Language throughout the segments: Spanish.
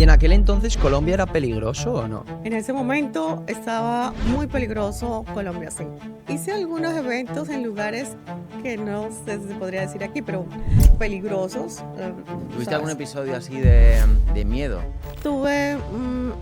¿Y en aquel entonces Colombia era peligroso o no? En ese momento estaba muy peligroso Colombia, sí. Hice algunos eventos en lugares que no sé si se podría decir aquí, pero peligrosos. ¿Tuviste algún episodio así de miedo? Tuve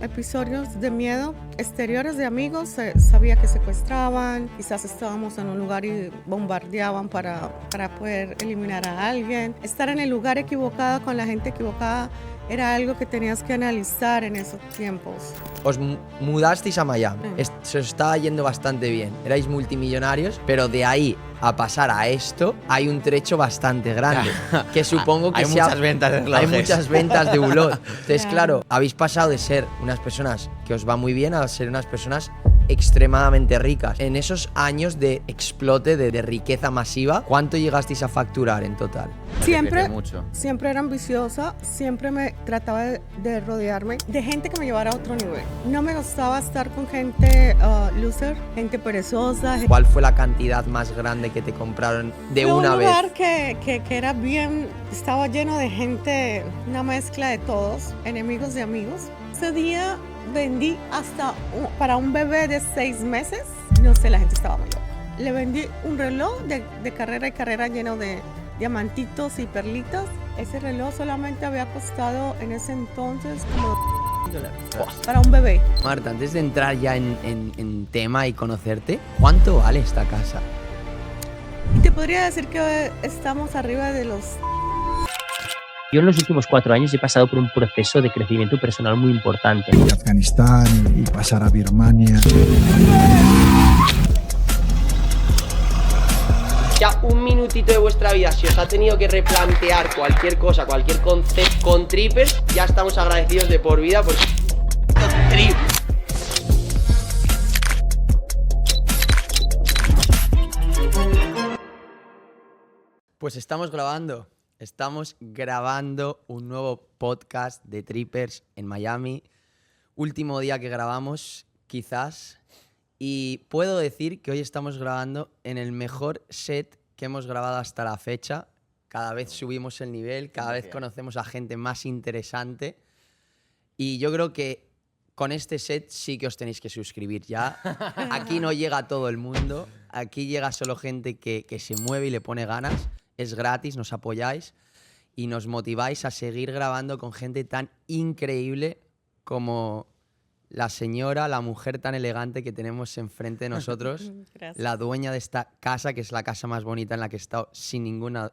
episodios de miedo exteriores de amigos. Sabía que secuestraban, quizás estábamos en un lugar y bombardeaban para poder eliminar a alguien. Estar en el lugar equivocado con la gente equivocada era algo que tenías que analizar en esos tiempos. Os mudasteis a Miami, se os estaba yendo bastante bien, erais multimillonarios, pero de ahí a pasar a esto hay un trecho bastante grande, que supongo que hay muchas ventas de relojes. Hay muchas ventas de Hulot. Entonces, claro, habéis pasado de ser unas personas que os va muy bien a ser unas personas extremadamente ricas. En esos años de explote, de riqueza masiva, ¿cuánto llegasteis a facturar en total? Siempre era ambiciosa, siempre me trataba de rodearme de gente que me llevara a otro nivel. No me gustaba estar con gente loser, gente perezosa. ¿Cuál fue la cantidad más grande que te compraron de una vez? Un lugar que era bien, estaba lleno de gente, una mezcla de todos, enemigos de amigos. Ese día vendí hasta para un bebé de 6 meses, no sé, la gente estaba muy loca. Le vendí un reloj de carrera y carrera lleno de diamantitos y perlitas. Ese reloj solamente había costado en ese entonces como $10 para un bebé. Marta, antes de entrar ya en tema y conocerte, ¿cuánto vale esta casa? Y te podría decir que estamos arriba de los... Yo en los últimos 4 años he pasado por un proceso de crecimiento personal muy importante. Y Afganistán y pasar a Birmania. Ya un minutito de vuestra vida, si os ha tenido que replantear cualquier cosa, cualquier concepto con Trippers, ya estamos agradecidos de por vida por Trippers. Pues estamos grabando un nuevo podcast de Trippers en Miami. Último día que grabamos, quizás. Y puedo decir que hoy estamos grabando en el mejor set que hemos grabado hasta la fecha. Cada vez subimos el nivel, cada vez conocemos a gente más interesante. Y yo creo que con este set sí que os tenéis que suscribir ya. Aquí no llega todo el mundo, aquí llega solo gente que se mueve y le pone ganas. Es gratis, nos apoyáis y nos motiváis a seguir grabando con gente tan increíble como la señora, la mujer tan elegante que tenemos enfrente de nosotros, la dueña de esta casa, que es la casa más bonita en la que he estado sin ninguna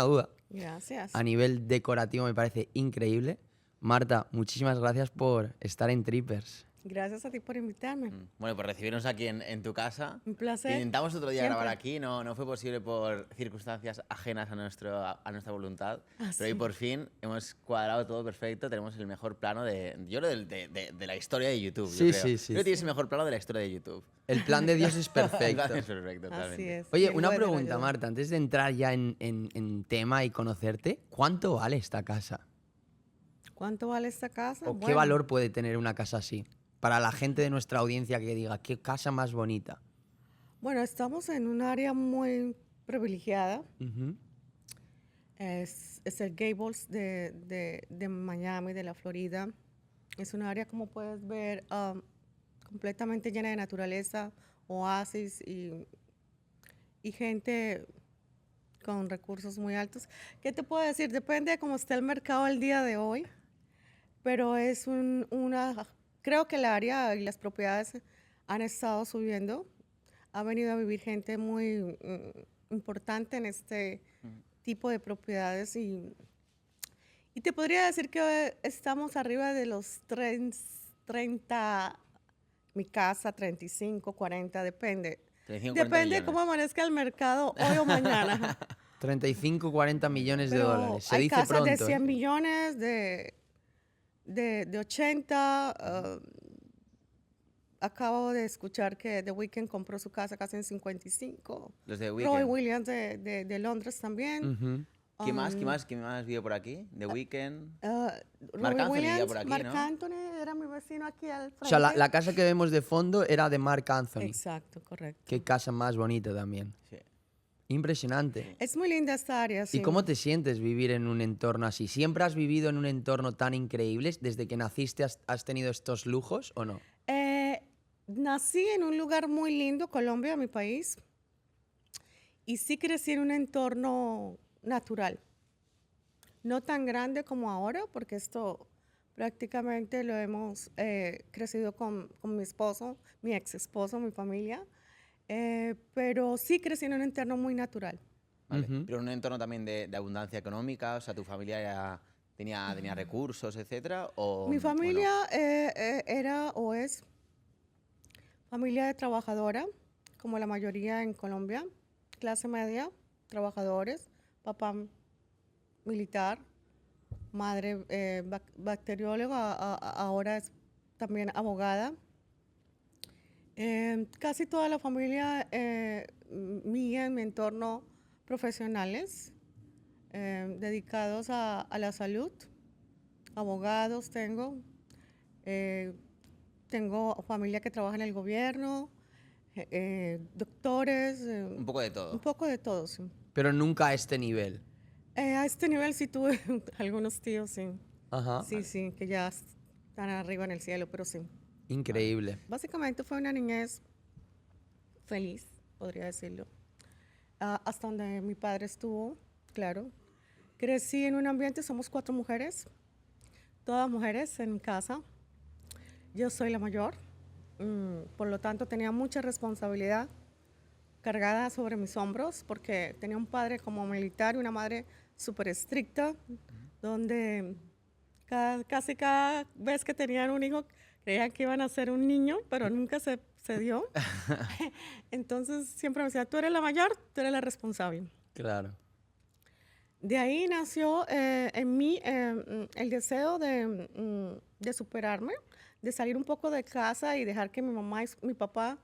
duda. Gracias. A nivel decorativo me parece increíble. Marta, muchísimas gracias por estar en Trippers. Gracias a ti por invitarme. Bueno, por recibirnos aquí en tu casa. Un placer. Intentamos otro día Siempre. grabar aquí, no fue posible por circunstancias ajenas a nuestra voluntad. Pero hoy por fin hemos cuadrado todo perfecto, tenemos el mejor plano de la historia de YouTube. Sí, yo creo. sí, sí. Creo que tienes el mejor plano de la historia de YouTube. El plan de Dios es perfecto. El plan es perfecto, totalmente. Así es. Oye, Bien una bueno, pregunta, ayuda. Marta, antes de entrar ya en tema y conocerte, ¿cuánto vale esta casa? ¿Cuánto vale esta casa? ¿O qué valor puede tener una casa así? Para la gente de nuestra audiencia que diga, ¿qué casa más bonita? Bueno, estamos en un área muy privilegiada. Uh-huh. Es el Gables de Miami, de la Florida. Es un área, como puedes ver, completamente llena de naturaleza, oasis y gente con recursos muy altos. ¿Qué te puedo decir? Depende de cómo esté el mercado el día de hoy, pero es creo que el área y las propiedades han estado subiendo. Ha venido a vivir gente muy importante en este tipo de propiedades y te podría decir que estamos arriba de los 30, mi casa 35, 40, depende. 35, 40 Depende de millones. cómo amanezca el mercado hoy o mañana. 35, 40 millones de Pero dólares. Se hay dice casas pronto. de 100 millones, de 80. Acabo de escuchar que The Weeknd compró su casa casi en 55. Los de Roy Weekend. Williams de Londres también. Ujú. ¿Quién más vive por aquí? The Weeknd. Robbie Anthony vivía Williams, por aquí, Marc ¿no? Anthony era mi vecino aquí al frente. O sea, la casa que vemos de fondo era de Marc Anthony. Exacto, correcto. Qué casa más bonita también. Sí. Impresionante. Es muy linda esta área, sí. ¿Y cómo te sientes vivir en un entorno así? ¿Siempre has vivido en un entorno tan increíble? ¿Desde que naciste has tenido estos lujos o no? Nací en un lugar muy lindo, Colombia, mi país, y sí crecí en un entorno natural. No tan grande como ahora, porque esto prácticamente lo hemos crecido con mi esposo, mi ex esposo, mi familia, pero sí crecí en un entorno muy natural. Vale. Ujú. Pero en un entorno también de abundancia económica, o sea, tu familia tenía recursos, etcétera, o Mi no? familia era o es familia de trabajadora, como la mayoría en Colombia, clase media, trabajadores, papá militar, madre bacterióloga, ahora es también abogada. Casi toda la familia mía en mi entorno profesionales, dedicados a la salud, abogados eh, tengo familia que trabaja en el gobierno, doctores, Un poco de todo. un poco de todo, sí. Pero nunca a este nivel. A este nivel sí tuve algunos tíos, sí. Ajá. Sí, sí, que ya están arriba en el cielo, pero sí. Increíble. Básicamente fue una niñez feliz, podría decirlo. Hasta donde mi padre estuvo, claro. Crecí en un ambiente, somos 4 mujeres, todas mujeres en casa. Yo soy la mayor, por lo tanto tenía mucha responsabilidad cargada sobre mis hombros, porque tenía un padre como militar y una madre súper estricta, donde casi cada vez que tenían un hijo creían que iban a ser un niño, pero nunca se dio. Entonces siempre me decía, tú eres la mayor, tú eres la responsable. Claro. De ahí nació en mí el deseo de superarme, de salir un poco de casa y dejar que mi mamá y mi papá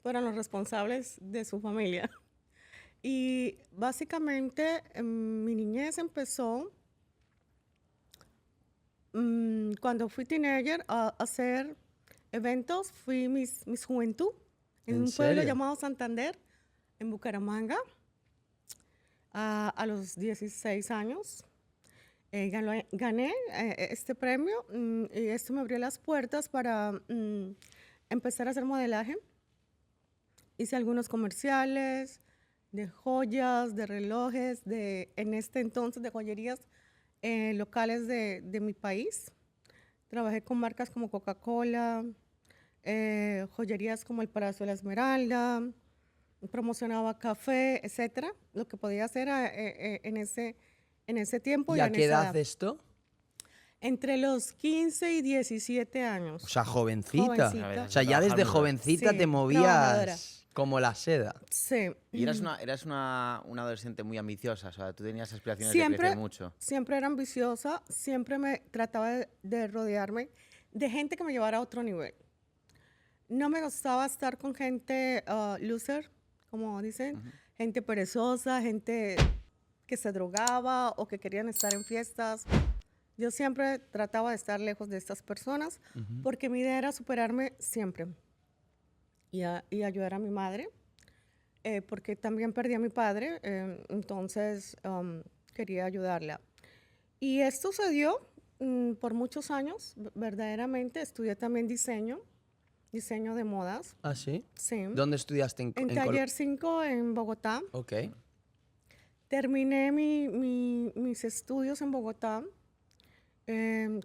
fueran los responsables de su familia. Y básicamente mi niñez empezó cuando fui teenager a hacer eventos, fui mis juventud en ¿En un pueblo serio? llamado Santander, en Bucaramanga, a los 16 años. Gané este premio y esto me abrió las puertas para empezar a hacer modelaje. Hice algunos comerciales de joyas, de relojes, en este entonces de joyerías locales de mi país. Trabajé con marcas como Coca-Cola, joyerías como el Palacio de la Esmeralda, promocionaba café, etcétera. Lo que podía hacer en ese tiempo ¿Y y a en qué esa edad esto? Entre los 15 y 17 años. O sea, jovencita. Jovencita. O sea, ya desde Trabajando. jovencita Sí, te trabajadora. movías como la seda. Sí. Y eras una adolescente muy ambiciosa, o sea, tú tenías aspiraciones de Siempre, crecer mucho. siempre era ambiciosa, siempre me trataba de rodearme de gente que me llevara a otro nivel. No me gustaba estar con gente loser, como dicen, gente perezosa, gente que se drogaba o que querían estar en fiestas. Yo siempre trataba de estar lejos de estas personas porque mi idea era superarme siempre y ayudar a mi madre, porque también perdí a mi padre, entonces quería ayudarla. Y esto se dio por muchos años, verdaderamente. Estudié también diseño de modas. ¿Ah, sí? Sí. ¿Dónde estudiaste? En Col- Taller 5 en Bogotá. Ok. Terminé mis estudios en Bogotá.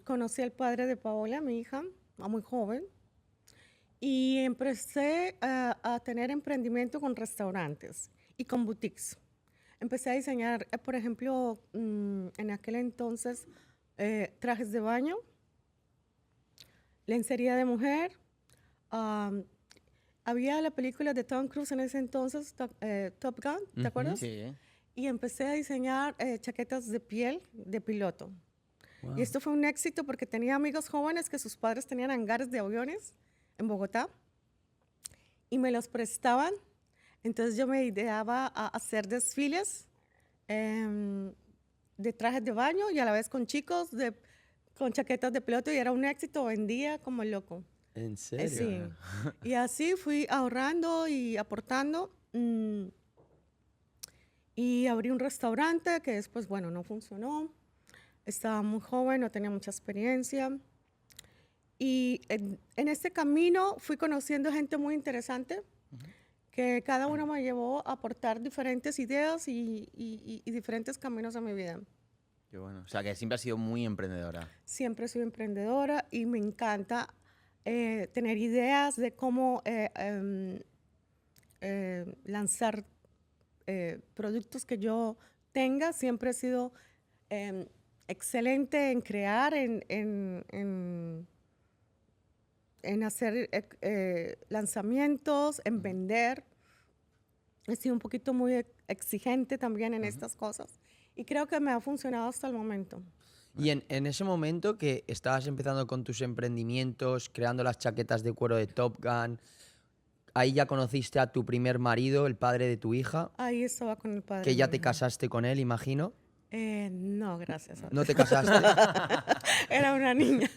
Conocí al padre de Paola, mi hija, muy joven, y empecé a tener emprendimiento con restaurantes y con boutiques. Empecé a diseñar, por ejemplo, en aquel entonces, trajes de baño, lencería de mujer. Había la película de Tom Cruise en ese entonces, Top Gun, ¿te acuerdas? Sí. Y empecé a diseñar chaquetas de piel de piloto. Wow. Y esto fue un éxito porque tenía amigos jóvenes que sus padres tenían hangares de aviones en Bogotá y me los prestaban. Entonces yo me ideaba a hacer desfiles de trajes de baño y a la vez con chicos con chaquetas de piloto y era un éxito, vendía como loco. ¿En serio? Sí. Y así fui ahorrando y aportando. Y abrí un restaurante que después, bueno, no funcionó. Estaba muy joven, no tenía mucha experiencia. Y en este camino fui conociendo gente muy interesante, que cada uno me llevó a aportar diferentes ideas y diferentes caminos a mi vida. Qué bueno. O sea, que siempre has sido muy emprendedora. Siempre soy emprendedora y me encanta tener ideas de cómo lanzar productos que yo tenga. Siempre he sido excelente en crear, en hacer lanzamientos, en vender. He sido un poquito muy exigente también en estas cosas y creo que me ha funcionado hasta el momento. Y en ese momento que estabas empezando con tus emprendimientos, creando las chaquetas de cuero de Top Gun, ahí ya conociste a tu primer marido, el padre de tu hija, Ahí estaba con el padre. que de ya mi te hija. casaste con él, imagino. No, gracias. ¿No te casaste? Era una niña.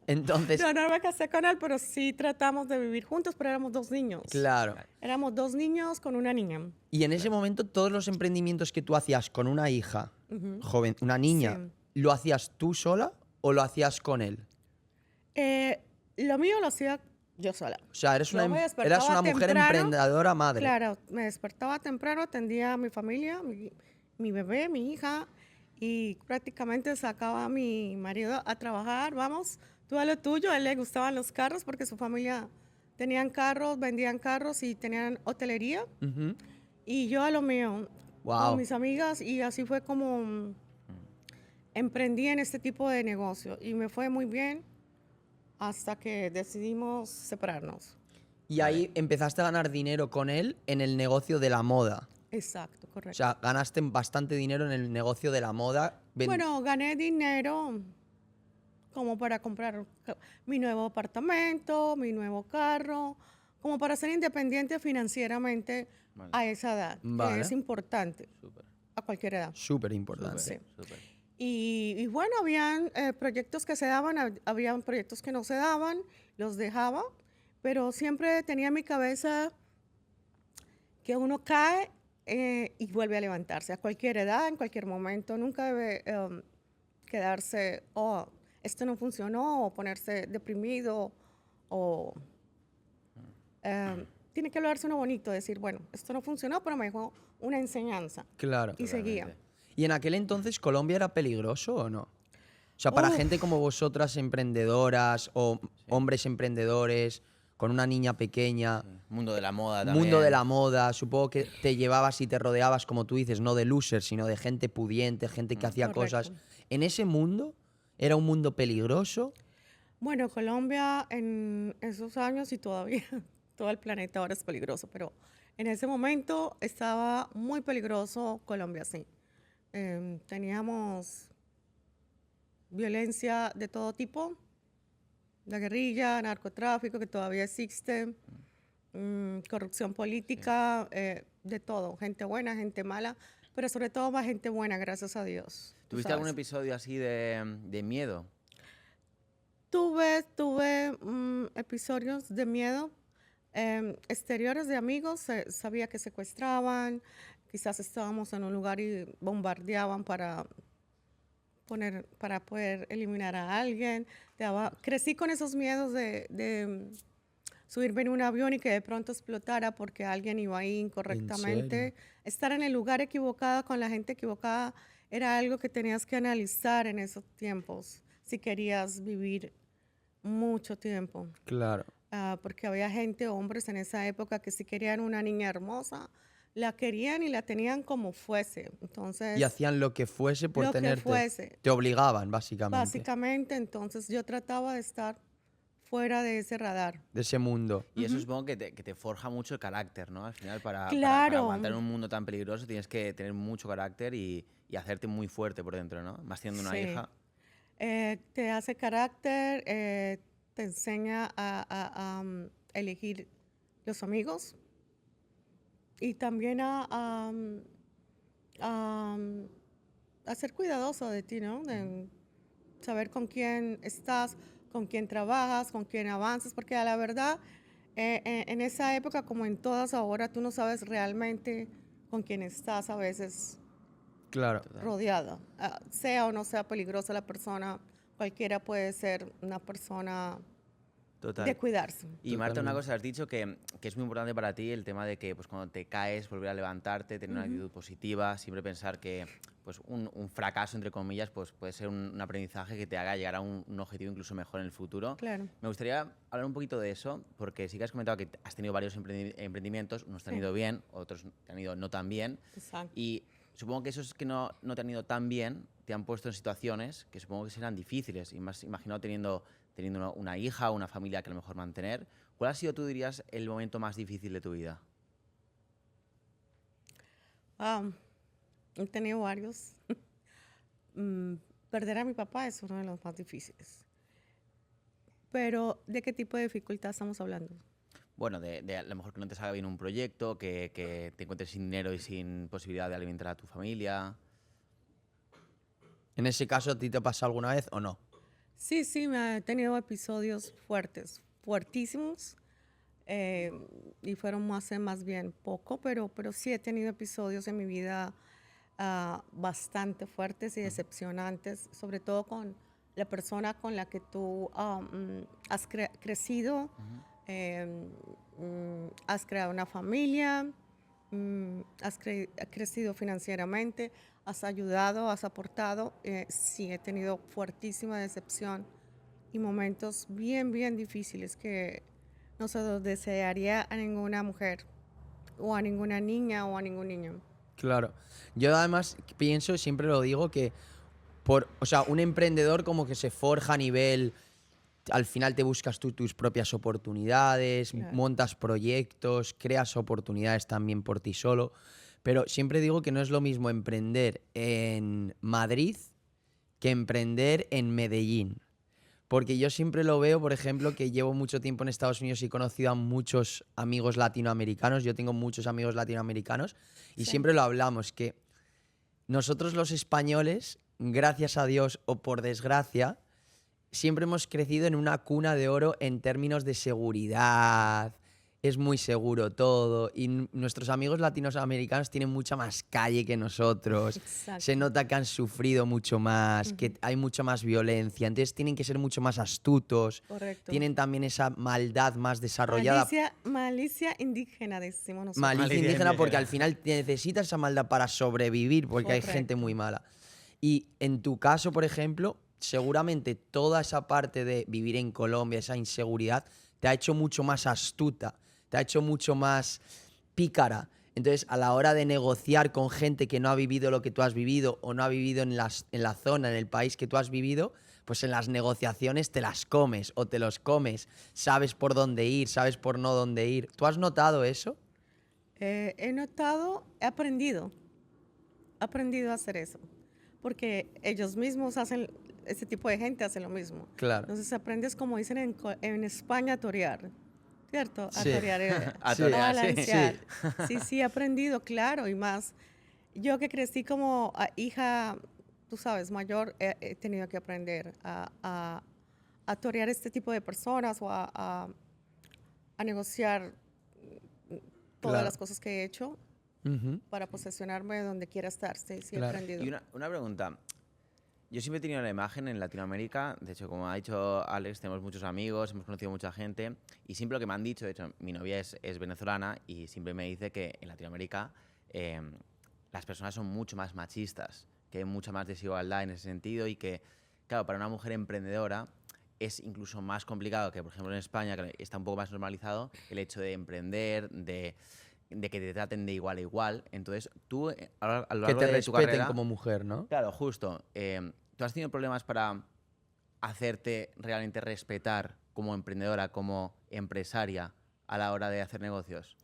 Entonces, No me casé con él, pero sí tratamos de vivir juntos, pero éramos 2 niños. claro. Éramos 2 niños con una niña. Y en ese momento, todos los emprendimientos que tú hacías con una hija joven, una niña, ¿lo hacías tú sola o lo hacías con él? Lo mío lo hacía yo sola. O sea, eres Yo una, me eras despertaba una mujer temprano. emprendedora madre. Claro, me despertaba temprano, atendía a mi familia, mi bebé, mi hija, y prácticamente sacaba a mi marido a trabajar. Vamos, tú a lo tuyo. A él le gustaban los carros porque su familia tenían carros, vendían carros y tenían hotelería. Ujú. Y yo a lo mío, Wow. con mis amigas, y así fue como emprendí en este tipo de negocio. Y me fue muy bien hasta que decidimos separarnos. Y ahí empezaste a ganar dinero con él en el negocio de la moda. Exacto, O correcto. sea, ganaste bastante dinero en el negocio de la moda. Bueno, gané dinero como para comprar mi nuevo apartamento, mi nuevo carro, como para ser independiente financieramente Vale. a esa edad, Vale. que es importante Súper, a cualquier edad. Súper importante. Sí. súper. Y bueno, habían proyectos que se daban, habían proyectos que no se daban, los dejaba, pero siempre tenía en mi cabeza que uno cae y vuelve a levantarse a cualquier edad, en cualquier momento. Nunca debe quedarse, oh, esto no funcionó, o ponerse deprimido, o tiene que hablarse uno bonito, decir, bueno, esto no funcionó, pero me dejó una enseñanza. Claro. Y seguía. Totalmente. ¿Y en aquel entonces Colombia era peligroso o no? O sea, para Uf. gente como vosotras, emprendedoras o hombres emprendedores, con una niña pequeña, Mundo de la moda también. mundo de la moda, supongo que te llevabas y te rodeabas, como tú dices, no de losers, sino de gente pudiente, gente que hacía Correcto. cosas. ¿En ese mundo era un mundo peligroso? Bueno, Colombia en esos años y todavía todo el planeta ahora es peligroso, pero en ese momento estaba muy peligroso Colombia, sí. Teníamos violencia de todo tipo, la guerrilla, narcotráfico que todavía existe, corrupción política, de todo, gente buena, gente mala, pero sobre todo más gente buena, gracias a Dios. tú ¿Tuviste algún sabes. episodio así de miedo? Tuve episodios de miedo exteriores de amigos. Sabía que secuestraban, quizás estábamos en un lugar y bombardeaban para poder eliminar a alguien. Crecí con esos miedos de subirme en un avión y que de pronto explotara porque alguien iba ahí incorrectamente. Estar en el lugar equivocado con la gente equivocada era algo que tenías que analizar en esos tiempos si querías vivir mucho tiempo. Claro. Porque había gente, hombres en esa época que si querían una niña hermosa, la querían y la tenían como fuese. Entonces, Y hacían lo que fuese por lo que tenerte. fuese. Te obligaban, básicamente, Básicamente, entonces yo trataba de estar fuera de ese radar. de ese mundo. Y eso supongo que te forja mucho el carácter, ¿no? Al final, para Claro. aguantar en un mundo tan peligroso tienes que tener mucho carácter y hacerte muy fuerte por dentro, ¿no? Más siendo una Sí. hija. Te hace carácter, te enseña a elegir los amigos y también a ser cuidadoso de ti, ¿no? De saber con quién estás, con quién trabajas, con quién avanzas, porque a la verdad, en esa época, como en todas ahora, tú no sabes realmente con quien estás a veces Claro. rodeada. Sea o no sea peligrosa la persona, cualquiera puede ser una persona Total. de cuidarse. Y Marta, una Totalmente. cosa, has dicho que es muy importante para ti el tema de que pues, cuando te caes, volver a levantarte, tener una actitud positiva, siempre pensar que pues, un fracaso, entre comillas, pues, puede ser un aprendizaje que te haga llegar a un objetivo incluso mejor en el futuro. Claro. Me gustaría hablar un poquito de eso, porque sí que has comentado que has tenido varios emprendimientos, unos te han Sí. ido bien, otros te han ido no tan bien. Exacto. Y supongo que esos que no te han ido tan bien te han puesto en situaciones que supongo que serán difíciles. Y más imaginado teniendo una hija o una familia que a lo mejor mantener. ¿Cuál ha sido, tú dirías, el momento más difícil de tu vida? He tenido varios. Perder a mi papá es uno de los más difíciles. Pero, ¿de qué tipo de dificultad estamos hablando? Bueno, de a lo mejor que no te salga bien un proyecto, que te encuentres sin dinero y sin posibilidad de alimentar a tu familia. En ese caso, ¿a ti te pasa alguna vez o no? Sí, me he tenido episodios fuertes, fuertísimos, y fueron hace más bien poco, pero sí he tenido episodios en mi vida bastante fuertes y decepcionantes, sobre todo con la persona con la que tú has crecido, has creado una familia, has crecido financieramente, has ayudado, has aportado. Sí, he tenido fuertísima decepción y momentos bien, bien difíciles que no se los desearía a ninguna mujer o a ninguna niña o a ningún niño. Claro. Yo además pienso, siempre lo digo, que o sea, un emprendedor como que se forja a nivel, al final te buscas tú tus propias oportunidades, Claro. montas proyectos, creas oportunidades también por ti solo, pero siempre digo que no es lo mismo emprender en Madrid que emprender en Medellín. Porque yo siempre lo veo, por ejemplo, que llevo mucho tiempo en Estados Unidos y he conocido a muchos amigos latinoamericanos. Yo tengo muchos amigos latinoamericanos y Sí. siempre lo hablamos, que nosotros los españoles, gracias a Dios o por desgracia, siempre hemos crecido en una cuna de oro en términos de seguridad. Es muy seguro todo. Y nuestros amigos latinoamericanos tienen mucha más calle que nosotros. Exacto. Se nota que han sufrido mucho más, que hay mucha más violencia. Entonces tienen que ser mucho más astutos. Correcto. Tienen también esa maldad más desarrollada. Malicia indígena, decimos nosotros. Malicia Malicia indígena, porque indígena. al final necesitas esa maldad para sobrevivir, porque hay gente Correcto. muy mala. Y en tu caso, por ejemplo, seguramente toda esa parte de vivir en Colombia, esa inseguridad, te ha hecho mucho más astuta, te ha hecho mucho más pícara. Entonces, a la hora de negociar con gente que no ha vivido lo que tú has vivido o no ha vivido en la zona, en el país que tú has vivido, pues en las negociaciones te las comes o te los comes. Sabes por dónde ir, sabes por no dónde ir. ¿Tú has notado eso? He notado, he aprendido a hacer eso, porque ellos mismos hacen, ese tipo de gente hace lo mismo. Claro. Entonces aprendes, como dicen en España, a torear, ¿cierto? A Sí. torear, A Sí. torear, sí. balancear. Sí, he aprendido, claro, y más. Yo que crecí como hija, tú sabes, mayor, he tenido que aprender a torear este tipo de personas o a negociar todas Claro. las cosas que he hecho Ujú. para posesionarme de donde quiera estar. Sí, he Claro. aprendido. Y una pregunta. Yo siempre he tenido la imagen en Latinoamérica, de hecho, como ha dicho Alex, tenemos muchos amigos, hemos conocido mucha gente, y siempre lo que me han dicho, de hecho, mi novia es venezolana, y siempre me dice que en Latinoamérica las personas son mucho más machistas, que hay mucha más desigualdad en ese sentido, y que, claro, para una mujer emprendedora es incluso más complicado que, por ejemplo, en España, que está un poco más normalizado, el hecho de emprender, de que te traten de igual a igual. Entonces, tú, a lo Que largo te de tu respeten carrera... como mujer, ¿no? Claro, justo. ¿Tú has tenido problemas para hacerte realmente respetar como emprendedora, como empresaria a la hora de hacer negocios?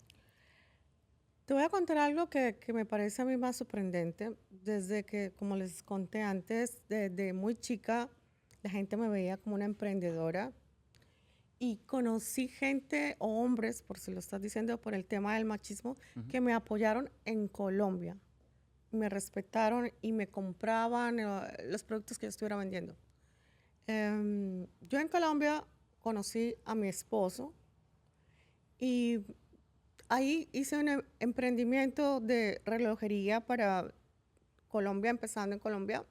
Te voy a contar algo que me parece a mí más sorprendente. Desde que, como les conté antes, desde muy chica, la gente me veía como una emprendedora. Y conocí gente o hombres, por si lo estás diciendo, por el tema del machismo, que me apoyaron en Colombia. Me respetaron y me compraban los productos que yo estuviera vendiendo. Yo en Colombia conocí a mi esposo y ahí hice un emprendimiento de relojería para Colombia, empezando en Colombia.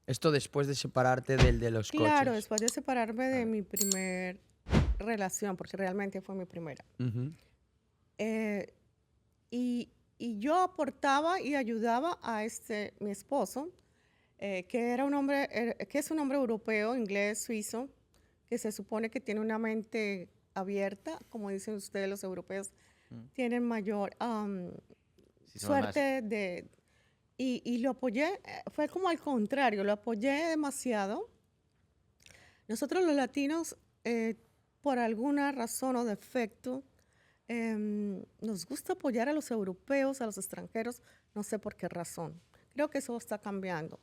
Esto después de separarte del de los Claro, coches. después de separarme de mi primer relación, porque realmente fue mi primera. Ujú. Eh, y yo aportaba y ayudaba a mi esposo, que era un hombre, que es un hombre europeo, inglés, suizo, que se supone que tiene una mente abierta, como dicen ustedes los europeos, tienen mayor Sí, somos más- suerte de... Y lo apoyé, fue como al contrario, lo apoyé demasiado. Nosotros los latinos, por alguna razón o defecto, nos gusta apoyar a los europeos, a los extranjeros, no sé por qué razón. Creo que eso está cambiando.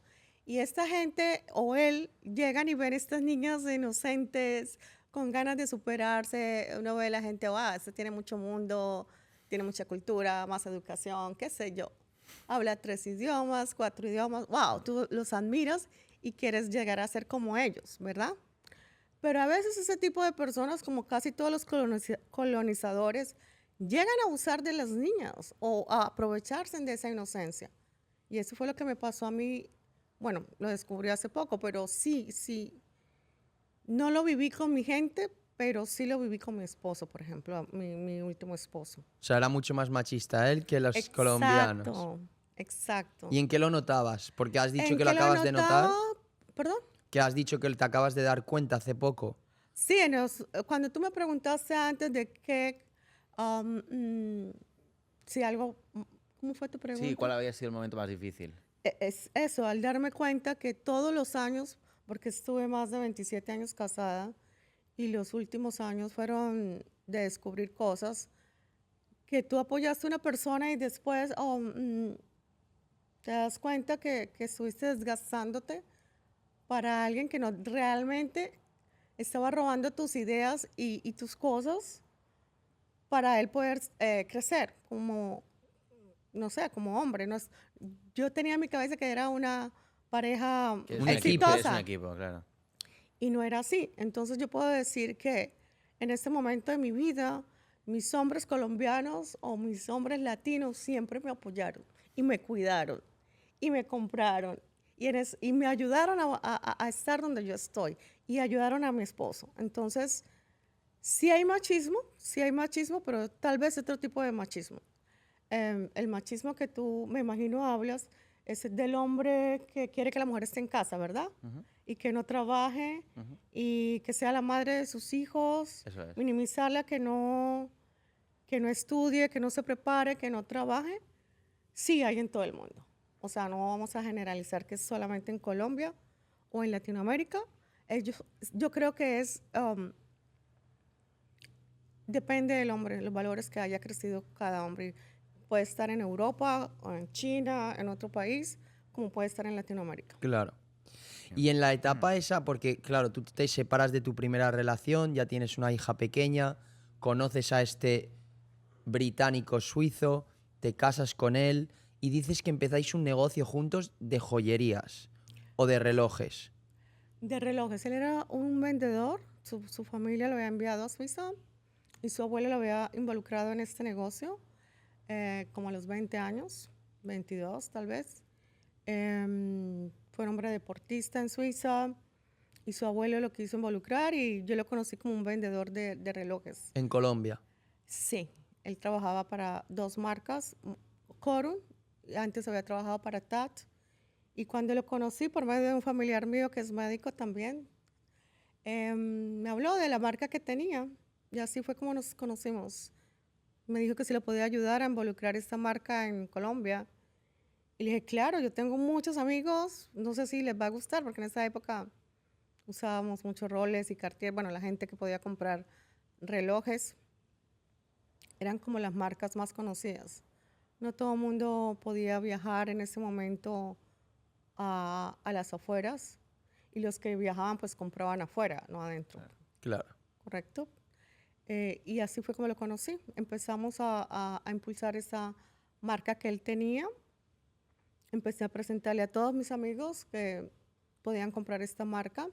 Y esta gente o él llegan y ven estas niñas inocentes, con ganas de superarse. Uno ve a la gente, este tiene mucho mundo, tiene mucha cultura, más educación, qué sé yo. Habla 3 idiomas, 4 idiomas. Wow, tú los admiras y quieres llegar a ser como ellos, ¿verdad? Pero a veces ese tipo de personas, como casi todos los colonizadores, llegan a abusar de las niñas o a aprovecharse de esa inocencia. Y eso fue lo que me pasó a mí. Bueno, lo descubrí hace poco, pero sí. No lo viví con mi gente, pero sí lo viví con mi esposo, por ejemplo, mi último esposo. O sea, era mucho más machista él que los colombianos. Exacto. ¿Y en qué lo notabas? Porque has dicho ¿En que lo qué acabas de notar, notaba? ¿Perdón? que has dicho que te acabas de dar cuenta hace poco. Sí, cuando tú me preguntaste antes de qué, si algo, ¿cómo fue tu pregunta? Sí, ¿cuál había sido el momento más difícil? Es eso, al darme cuenta que todos los años, porque estuve más de 27 años casada, y los últimos años fueron de descubrir cosas, que tú apoyaste a una persona y después te das cuenta que estuviste desgastándote para alguien que no realmente estaba robando tus ideas y tus cosas para él poder crecer como, no sé, como hombre. No es- yo tenía en mi cabeza que era una pareja Que es Un un equipo, exitosa es un equipo, claro. y no era así. Entonces yo puedo decir que en este momento de mi vida, mis hombres colombianos o mis hombres latinos siempre me apoyaron y me cuidaron y me compraron y me ayudaron a estar donde yo estoy y ayudaron a mi esposo. Entonces, sí hay machismo, pero tal vez otro tipo de machismo. El machismo que tú, me imagino, hablas es del hombre que quiere que la mujer esté en casa, ¿verdad? Y que no trabaje y que sea la madre de sus hijos, Eso es. minimizarla, que no estudie, que no se prepare, que no trabaje. Sí hay en todo el mundo. O sea, no vamos a generalizar que es solamente en Colombia o en Latinoamérica. Yo creo que depende del hombre, los valores que haya crecido cada hombre. Puede estar en Europa o en China, en otro país, como puede estar en Latinoamérica. Claro. Y en la etapa esa, porque claro, tú te separas de tu primera relación, ya tienes una hija pequeña, conoces a este británico suizo, te casas con él y dices que empezáis un negocio juntos de joyerías o de relojes. De relojes, él era un vendedor, su familia lo había enviado a Suiza y su abuelo lo había involucrado en este negocio como a los 20 años, 22 tal vez. Fue un hombre deportista en Suiza y su abuelo lo quiso involucrar y yo lo conocí como un vendedor de relojes. En Colombia. Sí, él trabajaba para 2 marcas, Corun, antes había trabajado para TAT. Y cuando lo conocí por medio de un familiar mío que es médico también, me habló de la marca que tenía y así fue como nos conocimos. Me dijo que si lo podía ayudar a involucrar esta marca en Colombia. Y le dije, claro, yo tengo muchos amigos, no sé si les va a gustar, porque en esa época usábamos muchos Rolex y Cartier. Bueno, la gente que podía comprar relojes eran como las marcas más conocidas. No todo el mundo podía viajar en ese momento a las afueras y los que viajaban pues compraban afuera, no adentro. Claro. ¿Correcto? Y así fue como lo conocí. Empezamos a impulsar esa marca que él tenía. Empecé a presentarle a todos mis amigos que podían comprar esta marca.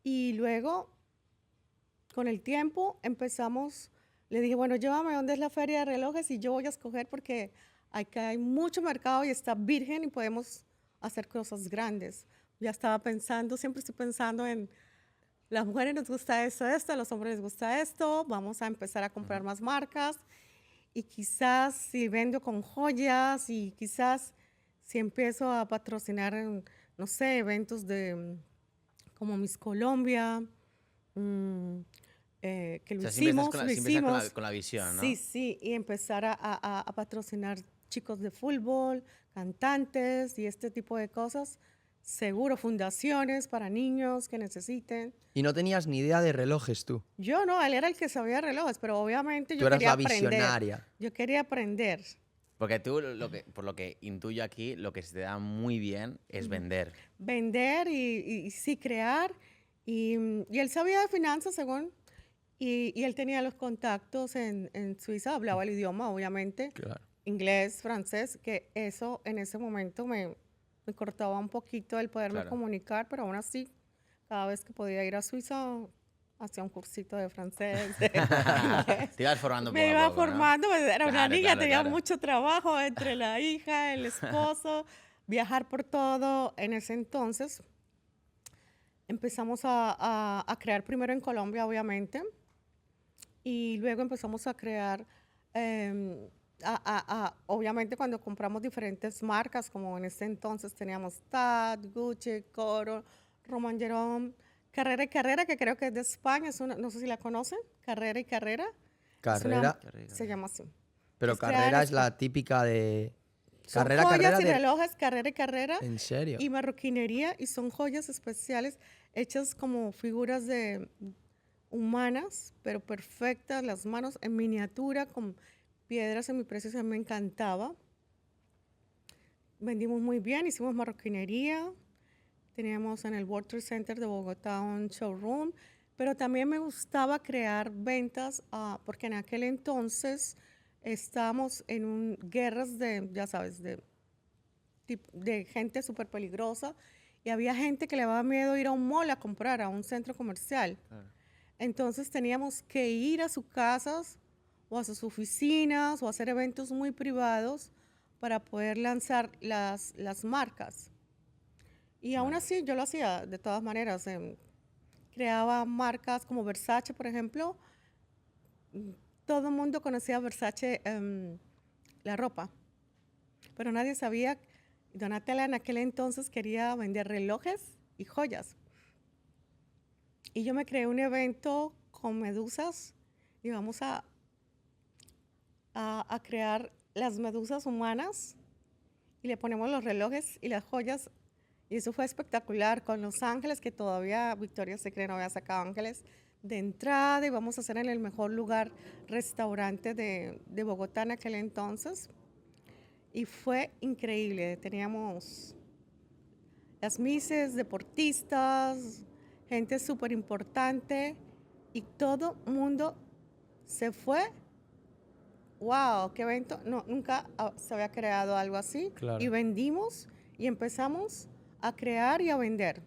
Y luego, con el tiempo, empezamos Le dije, bueno, llévame a donde es la feria de relojes y yo voy a escoger porque acá hay mucho mercado y está virgen y podemos hacer cosas grandes. Ya estaba pensando, siempre estoy pensando en las mujeres nos gusta esto, a los hombres les gusta esto, vamos a empezar a comprar más marcas y quizás si vendo con joyas y quizás si empiezo a patrocinar, no sé, eventos de como Miss Colombia, mm, que O lo sea, siempre hicimos, estás lo siempre estás hicimos. con la visión, ¿no? Sí, sí, y empezar a patrocinar chicos de fútbol, cantantes y este tipo de cosas. Seguro, fundaciones para niños que necesiten. Y no tenías ni idea de relojes tú. Yo no, él era el que sabía relojes, pero obviamente Tú yo eras quería la aprender. visionaria. Yo quería aprender. Porque tú, por lo que intuyo aquí, lo que se te da muy bien es vender. Vender y sí crear. Y él sabía de finanzas, según, y él tenía los contactos en Suiza, hablaba el idioma, obviamente, Claro. inglés, francés, que eso en ese momento me cortaba un poquito el poderme Claro. comunicar, pero aún así, cada vez que podía ir a Suiza, hacía un cursito de francés, de inglés. Te ibas formando Me poco a iba poco, ¿no? formando, pues, era una Claro, niña, claro, tenía claro. mucho trabajo entre la hija, el esposo, viajar por todo. En ese entonces empezamos a crear primero en Colombia, obviamente, y luego empezamos a crear, obviamente cuando compramos diferentes marcas, como en ese entonces teníamos TAD, Gucci, Coro, Roman Jerome, Carrera y Carrera, que creo que es de España, no sé si la conocen, Carrera y Carrera. Es una- Carrera. se llama así. Pero Es creada en carrera es España. la típica de. Son Carrera, joyas carrera y de. relojes, carrera y carrera, ¿En serio? y marroquinería, y son joyas especiales hechas como figuras de humanas, pero perfectas, las manos en miniatura, con piedras semipreciosas, a mí me encantaba. Vendimos muy bien, hicimos marroquinería, teníamos en el World Trade Center de Bogotá un showroom, pero también me gustaba crear ventas, porque en aquel entonces estábamos en guerras de, ya sabes, de gente súper peligrosa y había gente que le daba miedo ir a un mall a comprar, a un centro comercial. Entonces teníamos que ir a sus casas o a sus oficinas o hacer eventos muy privados para poder lanzar las marcas. Y aún así yo lo hacía de todas maneras. Creaba marcas como Versace, por ejemplo. Todo el mundo conocía Versace, la ropa, pero nadie sabía. Donatella en aquel entonces quería vender relojes y joyas. Y yo me creé un evento con medusas y vamos a crear las medusas humanas y le ponemos los relojes y las joyas. Y eso fue espectacular con Los Ángeles, que todavía Victoria's Secret no había sacado ángeles de entrada, y vamos a hacer en el mejor lugar restaurante de Bogotá en aquel entonces. Y fue increíble. Teníamos las misses, deportistas, gente súper importante, y todo mundo se fue. ¡Wow! ¡Qué evento! No, nunca se había creado algo así. Claro. Y vendimos y empezamos a crear y a vender.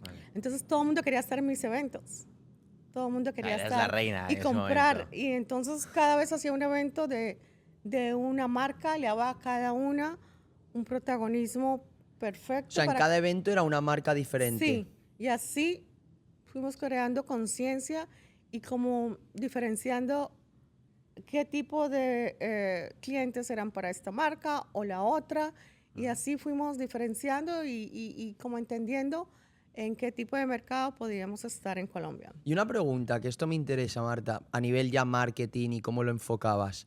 Vale. Entonces todo el mundo quería estar en mis eventos. Todo el mundo quería Eres estar la reina y en ese comprar. momento. Y entonces cada vez hacía un evento de una marca, le daba a cada una un protagonismo perfecto. O sea, en cada evento era una marca diferente. Sí, y así fuimos creando conciencia y como diferenciando qué tipo de clientes eran para esta marca o la otra. Y así fuimos diferenciando y como entendiendo en qué tipo de mercado podíamos estar en Colombia. Y una pregunta, que esto me interesa, Marta, a nivel ya marketing y cómo lo enfocabas.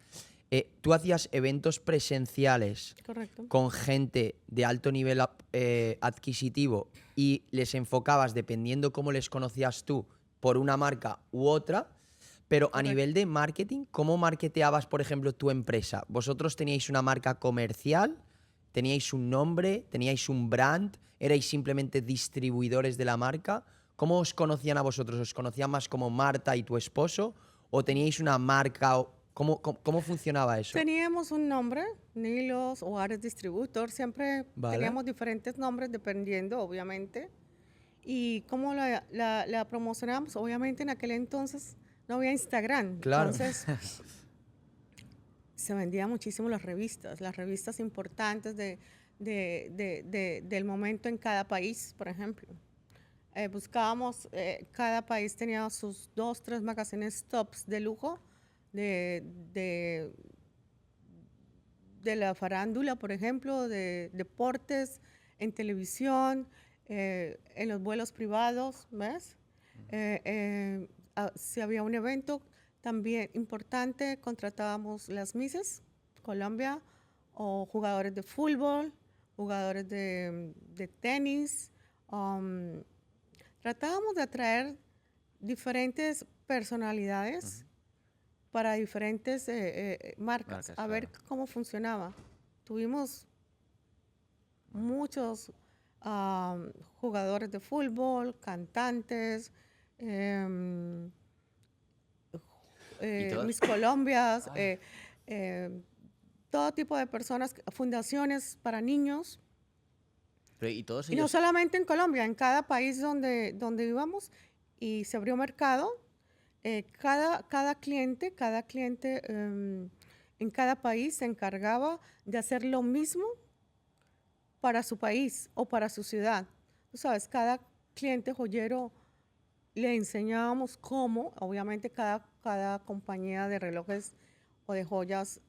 ¿Tú hacías eventos presenciales Correcto. con gente de alto nivel adquisitivo y les enfocabas, dependiendo cómo les conocías tú, por una marca u otra? Pero a Correcto. nivel de marketing, ¿cómo marketeabas, por ejemplo, tu empresa? ¿Vosotros teníais una marca comercial? ¿Teníais un nombre? ¿Teníais un brand? ¿Erais simplemente distribuidores de la marca? ¿Cómo os conocían a vosotros? ¿Os conocían más como Marta y tu esposo? ¿O teníais una marca? ¿Cómo funcionaba eso? Teníamos un nombre, Nilos o Ares Distributor, siempre Vale. teníamos diferentes nombres dependiendo, obviamente. Y cómo la promocionamos, obviamente en aquel entonces no había Instagram. Claro. Entonces, se vendían muchísimo las revistas importantes del momento en cada país, por ejemplo. Buscábamos, cada país tenía sus 2, 3 magazines tops de lujo de la farándula, por ejemplo, de deportes, en televisión, en los vuelos privados, ¿ves? Si había un evento también importante, contratábamos las Misses Colombia o jugadores de fútbol, jugadores de tenis. Tratábamos de atraer diferentes personalidades para diferentes marcas, a ver cómo funcionaba. Tuvimos muchos jugadores de fútbol, cantantes, Miss Colombias, todo tipo de personas, fundaciones para niños. Pero, ¿y todos Y no ellos? solamente en Colombia, en cada país donde íbamos y se abrió mercado, cada cliente en cada país se encargaba de hacer lo mismo para su país o para su ciudad. Tú sabes, cada cliente joyero le enseñábamos cómo, obviamente cada compañía de relojes o de joyas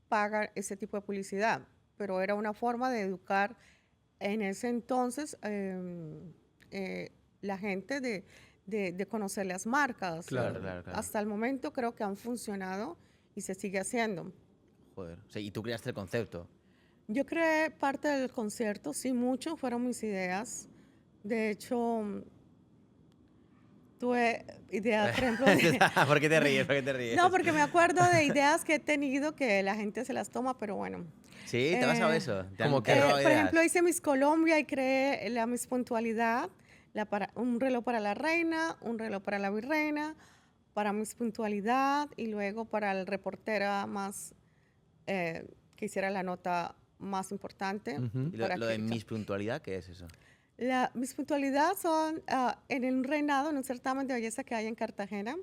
paga ese tipo de publicidad, pero era una forma de educar en ese entonces la gente de conocer las marcas. Claro. Hasta el momento creo que han funcionado y se sigue haciendo. Joder. O sea, y tú creaste el concepto. Yo creé parte del concierto, sí, mucho, fueron mis ideas. De hecho, tuve ideas, por ejemplo, ¿Por qué te ríes? ¿Por qué te ríes? no, porque me acuerdo de ideas que he tenido que la gente se las toma, pero bueno. ¿Sí? ¿Te ha pasado eso? como ¿Te han que- robado Por ideas? ejemplo, hice Miss Colombia y creé la Miss Puntualidad, un reloj para la reina, un reloj para la virreina, para Miss Puntualidad y luego para el reportera más que hiciera la nota más importante. Ujú. ¿Y para lo de que- Miss Puntualidad, qué es eso? La Miss Puntualidad son en un reinado, en un certamen de belleza que hay en Cartagena.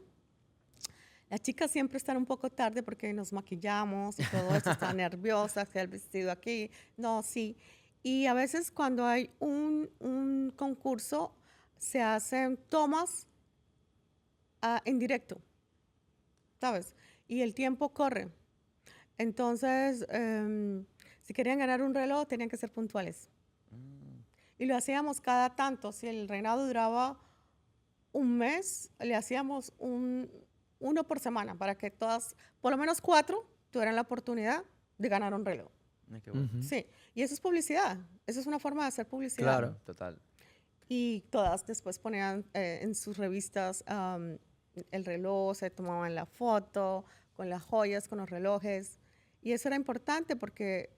Las chicas siempre están un poco tarde porque nos maquillamos y todo eso, están nerviosas, que el vestido aquí, no, sí. Y a veces cuando hay un concurso, se hacen tomas en directo, ¿sabes? Y el tiempo corre. Entonces, si querían ganar un reloj, tenían que ser puntuales. Y lo hacíamos cada tanto. Si el reinado duraba un mes, le hacíamos uno por semana para que todas, por lo menos 4, tuvieran la oportunidad de ganar un reloj. Ay, qué bueno. Ujú. Sí, y eso es publicidad. Eso es una forma de hacer publicidad. Claro. Total. Y todas después ponían en sus revistas el reloj, se tomaban la foto con las joyas, con los relojes. Y eso era importante porque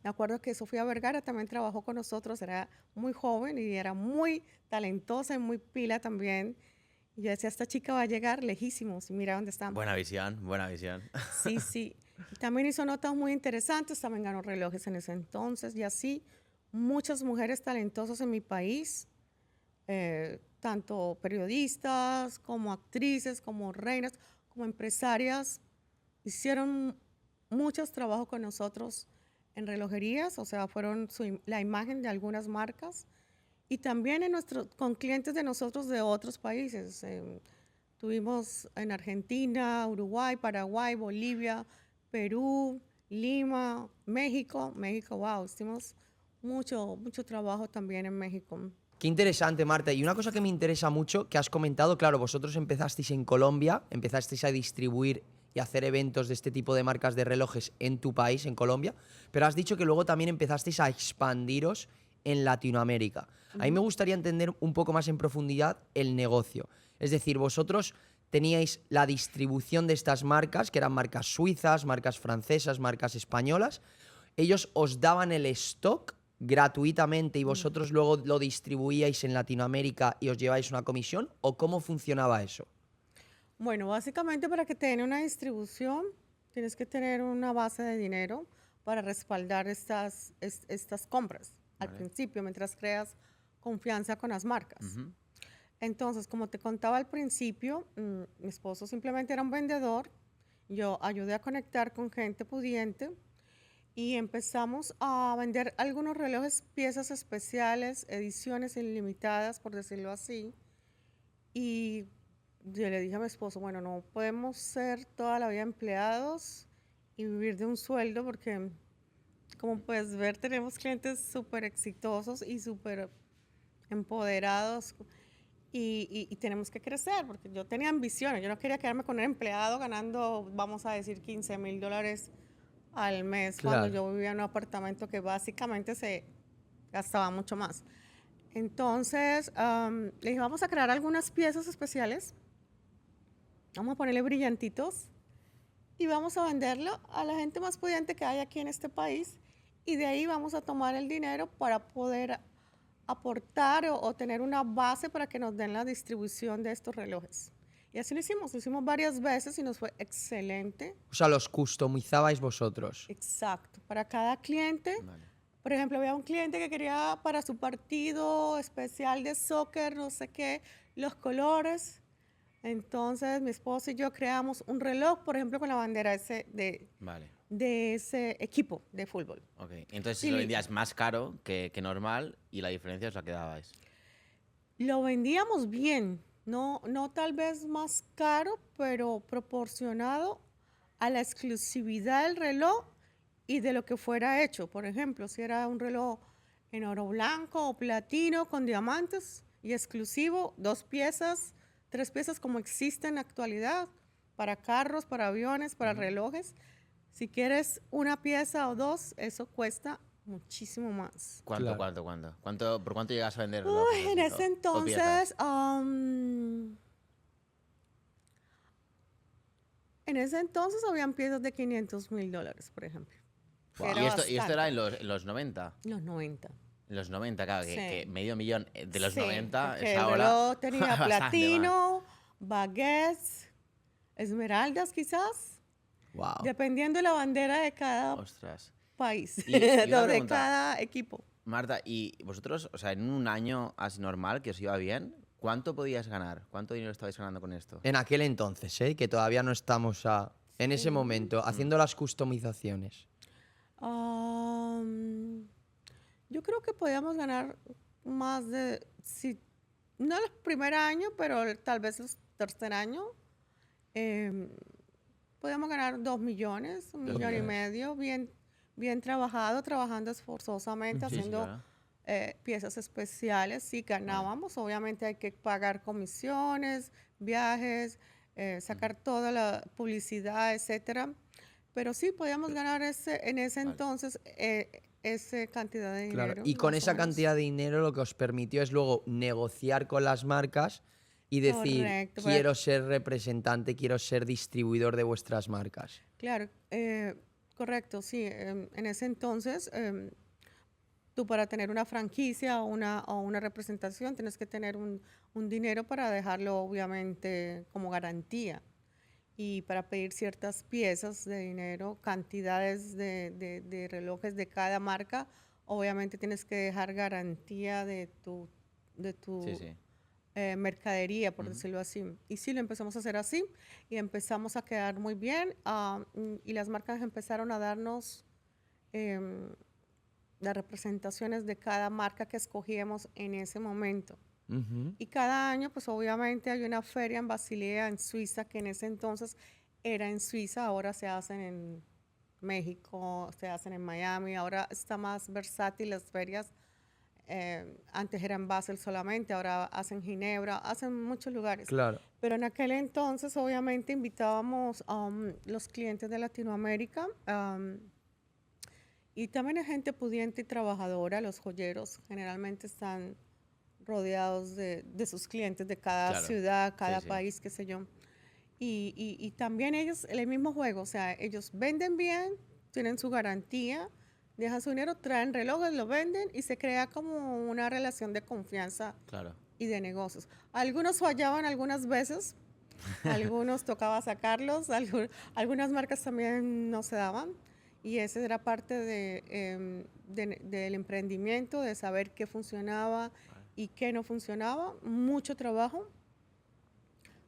me acuerdo que Sofía Vergara también trabajó con nosotros, era muy joven y era muy talentosa y muy pila también. Y yo decía, esta chica va a llegar lejísimos y mira dónde estamos. Buena visión, buena visión. Sí, sí. Y también hizo notas muy interesantes, también ganó relojes en ese entonces y así muchas mujeres talentosas en mi país, tanto periodistas como actrices, como reinas, como empresarias, hicieron muchos trabajos con nosotros en relojerías, o sea, fueron la imagen de algunas marcas y también con clientes de nosotros de otros países. Tuvimos en Argentina, Uruguay, Paraguay, Bolivia, Perú, Lima, México. México, wow, hicimos mucho trabajo también en México. Qué interesante, Marta. Y una cosa que me interesa mucho, que has comentado, claro, vosotros empezasteis en Colombia, empezasteis a distribuir y hacer eventos de este tipo de marcas de relojes en tu país, en Colombia, pero has dicho que luego también empezasteis a expandiros en Latinoamérica. A mí me gustaría entender un poco más en profundidad el negocio. Es decir, vosotros teníais la distribución de estas marcas, que eran marcas suizas, marcas francesas, marcas españolas. Ellos os daban el stock gratuitamente y vosotros luego lo distribuíais en Latinoamérica y os lleváis una comisión, ¿o cómo funcionaba eso? Bueno, básicamente para que tenga una distribución, tienes que tener una base de dinero para respaldar estas compras al principio, mientras creas confianza con las marcas. Entonces, como te contaba al principio, mi esposo simplemente era un vendedor. Yo ayudé a conectar con gente pudiente y empezamos a vender algunos relojes, piezas especiales, ediciones ilimitadas, por decirlo así. Y yo le dije a mi esposo, bueno, no podemos ser toda la vida empleados y vivir de un sueldo porque, como puedes ver, tenemos clientes súper exitosos y súper empoderados y tenemos que crecer porque yo tenía ambiciones. Yo no quería quedarme con un empleado ganando, vamos a decir, $15,000 al mes cuando Claro. yo vivía en un apartamento que básicamente se gastaba mucho más. Entonces, le dije, vamos a crear algunas piezas especiales, vamos a ponerle brillantitos y vamos a venderlo a la gente más pudiente que hay aquí en este país y de ahí vamos a tomar el dinero para poder aportar o tener una base para que nos den la distribución de estos relojes. Y así lo hicimos varias veces y nos fue excelente. O sea, los customizabais vosotros. Exacto, para cada cliente. Vale. Por ejemplo, había un cliente que quería para su partido especial de soccer, no sé qué, los colores. Entonces, mi esposo y yo creamos un reloj, por ejemplo, con la bandera Vale. de ese equipo de fútbol. Ok. Entonces Y lo vendías más caro que normal y la diferencia os la quedabais. lo vendíamos bien, no tal vez más caro, pero proporcionado a la exclusividad del reloj y de lo que fuera hecho. Por ejemplo, si era un reloj en oro blanco o platino con diamantes y exclusivo, 2 piezas, 3 piezas como existe en la actualidad, para carros, para aviones, para relojes. Si quieres una pieza o 2, eso cuesta muchísimo más. ¿Cuánto, Claro. cuánto? ¿Por cuánto llegas a vender? Uy, en ese piezas? entonces, habían piezas de $500,000, por ejemplo. que Wow. era Y esto bastante. era en los 90. Los 90. En los 90, claro, Sí. que medio millón de los Sí, 90 porque es el ahora. reloj tenía bastante más. platino, baguettes, esmeraldas quizás, Wow. dependiendo de la bandera de cada Ostras. país, Y una de pregunta. cada equipo. Marta, ¿y vosotros, o sea, en un año así normal, que os iba bien, cuánto podíais ganar? ¿Cuánto dinero estabais ganando con esto? En aquel entonces, ¿eh? Que todavía no estamos en ese momento haciendo las customizaciones. Yo creo que podíamos ganar más de, no el primer año, pero tal vez el tercer año. Podíamos ganar 2 millones, 1,5 millones, bien trabajando esforzosamente, Sí, sí, haciendo claro. piezas especiales. Si ganábamos, obviamente hay que pagar comisiones, viajes, sacar toda la publicidad, etcétera. Pero sí, podíamos ganar en ese entonces esa cantidad de dinero. Claro. Y con más o esa menos. cantidad de dinero lo que os permitió es luego negociar con las marcas y decir, Correcto, quiero ser representante, quiero ser distribuidor de vuestras marcas. Claro, correcto, sí. En ese entonces, tú para tener una franquicia o una representación tienes que tener un dinero para dejarlo obviamente como garantía. Y para pedir ciertas piezas de dinero, cantidades de relojes de cada marca, obviamente tienes que dejar garantía de tu Sí, sí. mercadería, por decirlo así. Y sí, lo empezamos a hacer así y empezamos a quedar muy bien y las marcas empezaron a darnos las representaciones de cada marca que escogíamos en ese momento. Ujú. Y cada año, pues obviamente hay una feria en Basilea, en Suiza, que en ese entonces era en Suiza, ahora se hacen en México, se hacen en Miami, ahora está más versátil las ferias. Antes era en Basel solamente, ahora hacen Ginebra, hacen muchos lugares. Claro. Pero en aquel entonces, obviamente, invitábamos a los clientes de Latinoamérica y también a gente pudiente y trabajadora. Los joyeros generalmente están rodeados de sus clientes de cada Claro. ciudad, cada Sí. país, qué sé yo. Y también ellos, el mismo juego, o sea, ellos venden bien, tienen su garantía, dejan su dinero, traen relojes, lo venden y se crea como una relación de confianza Claro. y de negocios. Algunos fallaban algunas veces, algunos tocaba sacarlos, algunas marcas también no se daban y esa era parte del emprendimiento, de saber qué funcionaba y qué no funcionaba, mucho trabajo.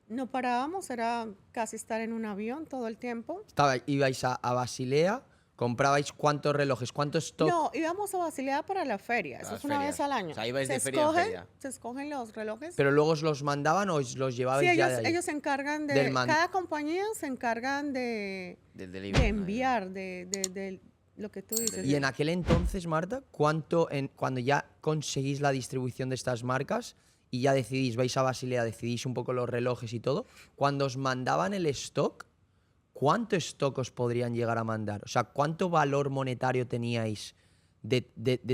No parábamos, era casi estar en un avión todo el tiempo. Ibais a Basilea, comprabais cuántos relojes, cuántos stock. No, íbamos a Basilea para la feria, eso Las es una ferias. vez al año. O sea, ibais de feria en feria. Se escogen los relojes. Pero luego os los mandaban o os los Sí, llevabais ya de ahí. ellos se encargan de, Del cada compañía se encargan Del de delivery. ¿no? enviar, de lo que tú dices. Y en aquel entonces, Marta, cuando ya conseguís la distribución de estas marcas y ya decidís, vais a Basilea, decidís un poco los relojes y todo, cuando os mandaban el stock, ¿cuánto stock os podrían llegar a mandar? O sea, ¿cuánto valor monetario teníais de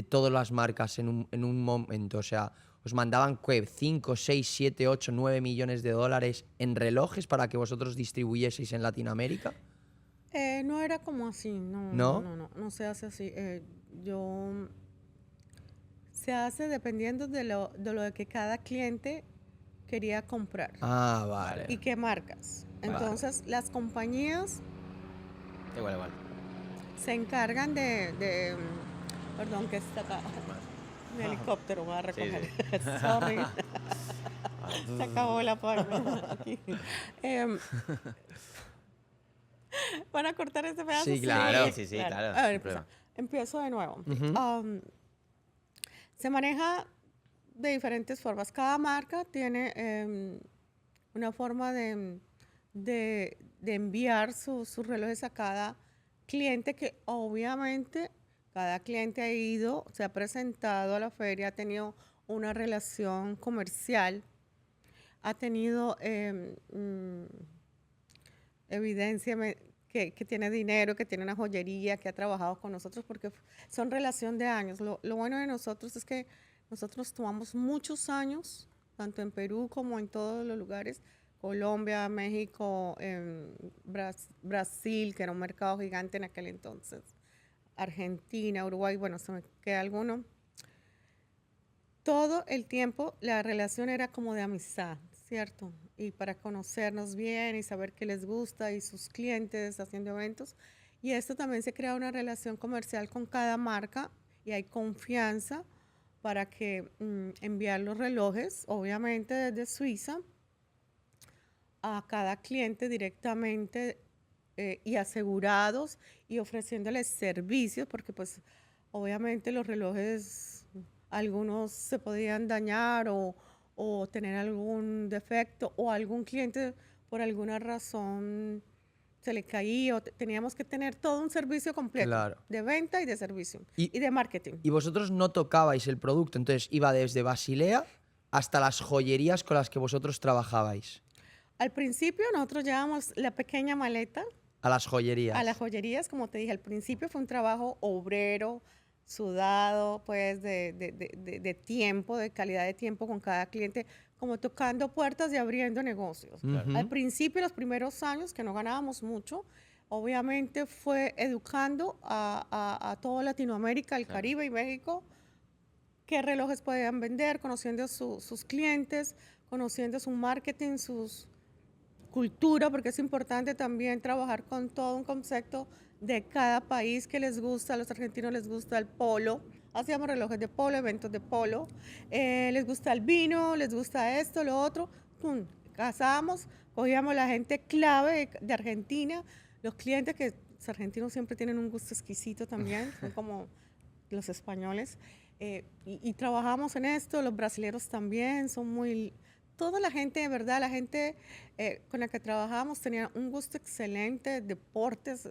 todas las marcas en un momento? O sea, ¿os mandaban 5, 6, 7, 8, 9 millones de dólares en relojes para que vosotros distribuyeseis en Latinoamérica? No era como así, no, ¿No? no se hace así. Se hace dependiendo de lo que cada cliente quería comprar Ah, vale. y qué marcas. Entonces, las compañías Igual. se encargan perdón, que está acá. Mi helicóptero va a recoger. Sorry. Se acabó la parte. Aquí. ¿Van a cortar este pedazo? Sí, claro. Sí, claro. A ver, sin problema. empiezo de nuevo. Ujú. Se maneja de diferentes formas. Cada marca tiene una forma de enviar sus relojes a cada cliente, que obviamente cada cliente ha ido, se ha presentado a la feria, ha tenido una relación comercial, ha tenido evidencia que tiene dinero, que tiene una joyería, que ha trabajado con nosotros, porque son relación de años. Lo bueno de nosotros es que nosotros tomamos muchos años, tanto en Perú como en todos los lugares, Colombia, México, Brasil, que era un mercado gigante en aquel entonces, Argentina, Uruguay, bueno, se me queda alguno. Todo el tiempo la relación era como de amistad, ¿cierto? Y para conocernos bien y saber qué les gusta y sus clientes haciendo eventos. Y esto también se crea una relación comercial con cada marca y hay confianza para que enviar los relojes, obviamente desde Suiza, a cada cliente directamente y asegurados y ofreciéndoles servicios, porque pues obviamente los relojes, algunos se podían dañar o tener algún defecto, o algún cliente por alguna razón se le caía, o teníamos que tener todo un servicio completo, Claro. de venta y de servicio Y- y de marketing. Y vosotros no tocabais el producto, entonces iba desde Basilea hasta las joyerías con las que vosotros trabajabais. Al principio nosotros llevábamos la pequeña maleta A las joyerías. a las joyerías, como te dije, al principio fue un trabajo obrero, sudado, pues de tiempo, de calidad de tiempo con cada cliente, como tocando puertas y abriendo negocios. Ujú. Al principio, los primeros años, que no ganábamos mucho, obviamente fue educando a toda Latinoamérica, el Caribe y México, qué relojes podían vender, conociendo sus clientes, conociendo su marketing, sus cultura, porque es importante también trabajar con todo un concepto de cada país que les gusta. A los argentinos les gusta el polo, hacíamos relojes de polo, eventos de polo, les gusta el vino, les gusta esto, lo otro, ¡pum! Casamos, cogíamos la gente clave de Argentina, los clientes que los argentinos siempre tienen un gusto exquisito también, son como los españoles, y trabajamos en esto, los brasileños también son muy... Toda la gente, de verdad, la gente con la que trabajábamos tenía un gusto excelente, deportes,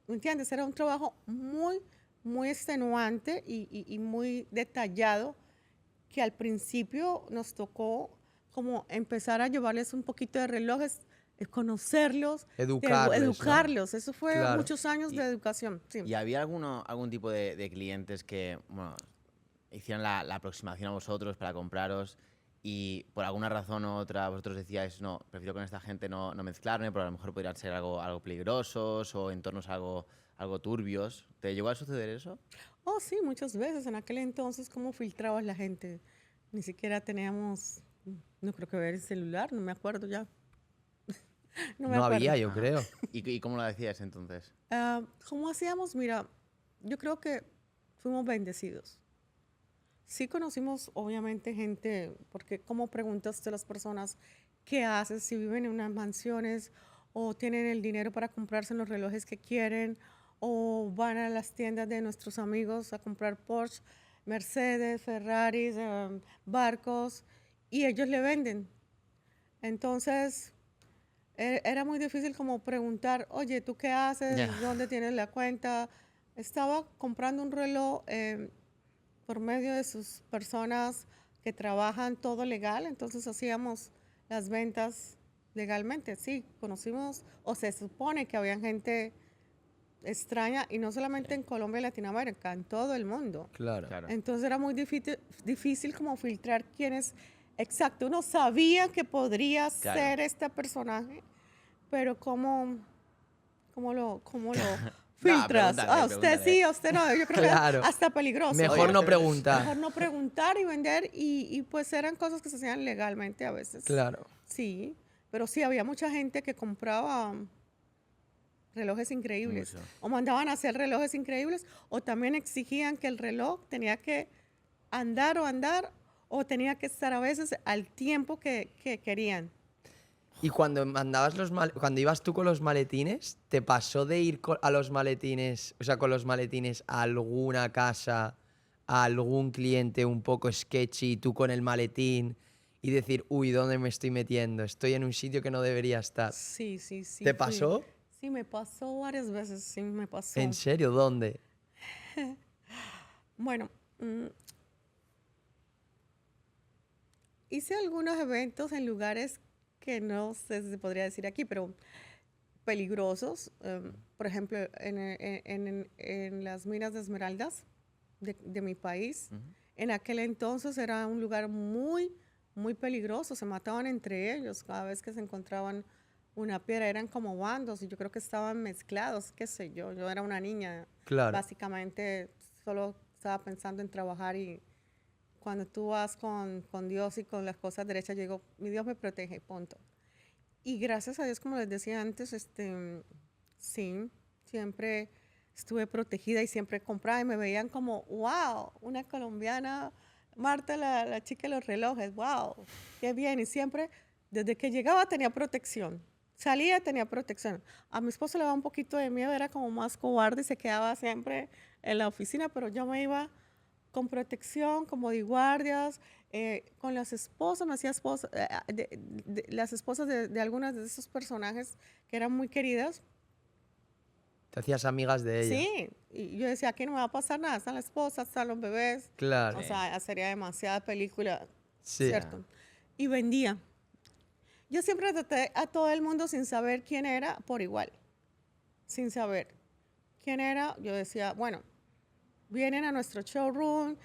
¿me entiendes? Era un trabajo muy, muy extenuante y muy detallado, que al principio nos tocó como empezar a llevarles un poquito de relojes, conocerlos, Educarles, ¿no? educarlos. Eso fue Claro. muchos años Y- de educación. Sí. ¿Y había algún tipo de clientes que bueno, hicieran la aproximación a vosotros para compraros y por alguna razón u otra vosotros decíais, no, prefiero con esta gente no mezclarme, porque a lo mejor podrían ser algo peligrosos o entornos algo turbios? ¿Te llegó a suceder eso? Oh, sí, muchas veces. En aquel entonces, ¿cómo filtrabas la gente? Ni siquiera teníamos, no creo que ver el celular, no me acuerdo ya. No me No acuerdo. había, yo creo. ¿Y cómo lo decías entonces? ¿Cómo hacíamos? Mira, yo creo que fuimos bendecidos. Sí conocimos, obviamente, gente, porque como preguntas de las personas, ¿qué haces si viven en unas mansiones o tienen el dinero para comprarse los relojes que quieren o van a las tiendas de nuestros amigos a comprar Porsche, Mercedes, Ferraris, barcos y ellos le venden? Entonces, era muy difícil como preguntar, oye, ¿tú qué haces? Ya. ¿Dónde tienes la cuenta? Estaba comprando un reloj por medio de sus personas que trabajan todo legal, entonces hacíamos las ventas legalmente. Sí, conocimos, o se supone que había gente extraña, y no solamente en Colombia y Latinoamérica, en todo el mundo. Claro. Claro. Entonces era muy difícil como filtrar quién es exacto. Uno sabía que podría Claro. ser este personaje, pero cómo lo No, filtras. pregúntale, Usted pregúntale. sí, a usted no. Yo creo Claro. que hasta peligroso. Mejor Oye, no pero- preguntar. Mejor no preguntar y vender, y pues eran cosas que se hacían legalmente a veces. Claro. Sí, pero sí, había mucha gente que compraba relojes increíbles. Mucho. O mandaban a hacer relojes increíbles, o también exigían que el reloj tenía que andar, o tenía que estar a veces al tiempo que querían. Y cuando mandabas cuando ibas tú con los maletines, ¿te pasó de ir a los maletines, o sea, con los maletines a alguna casa, a algún cliente un poco sketchy, tú con el maletín y decir, uy, ¿dónde me estoy metiendo? Estoy en un sitio que no debería estar. Sí. ¿Te fui. pasó? Sí, me pasó varias veces, sí, me pasó. ¿En serio? ¿Dónde? Bueno, hice algunos eventos en lugares que no sé si se podría decir aquí, pero peligrosos. Por ejemplo, en las minas de esmeraldas de mi país. Ujú. En aquel entonces era un lugar muy, muy peligroso. Se mataban entre ellos cada vez que se encontraban una piedra. Eran como bandos y yo creo que estaban mezclados, qué sé yo. Yo era una niña. Claro. Básicamente solo estaba pensando en trabajar, y cuando tú vas con Dios y con las cosas derechas, yo digo, mi Dios me protege, punto. Y gracias a Dios, como les decía antes, sí, siempre estuve protegida y siempre compraba y me veían como, wow, una colombiana, Marta, la chica de los relojes, wow, qué bien. Y siempre, desde que llegaba tenía protección. Salía, tenía protección. A mi esposo le daba un poquito de miedo, era como más cobarde y se quedaba siempre en la oficina, pero yo me iba con protección, como de guardias, con las esposas, me hacía las esposas de algunas de esos personajes que eran muy queridas. Te hacías amigas de ella. Sí, y yo decía, aquí no me va a pasar nada, están las esposas, están los bebés. Claro. O sea, sería demasiada película, Sí. ¿cierto? Y vendía. Yo siempre traté a todo el mundo sin saber quién era por igual. Sin saber quién era, yo decía, bueno, vienen a nuestro showroom,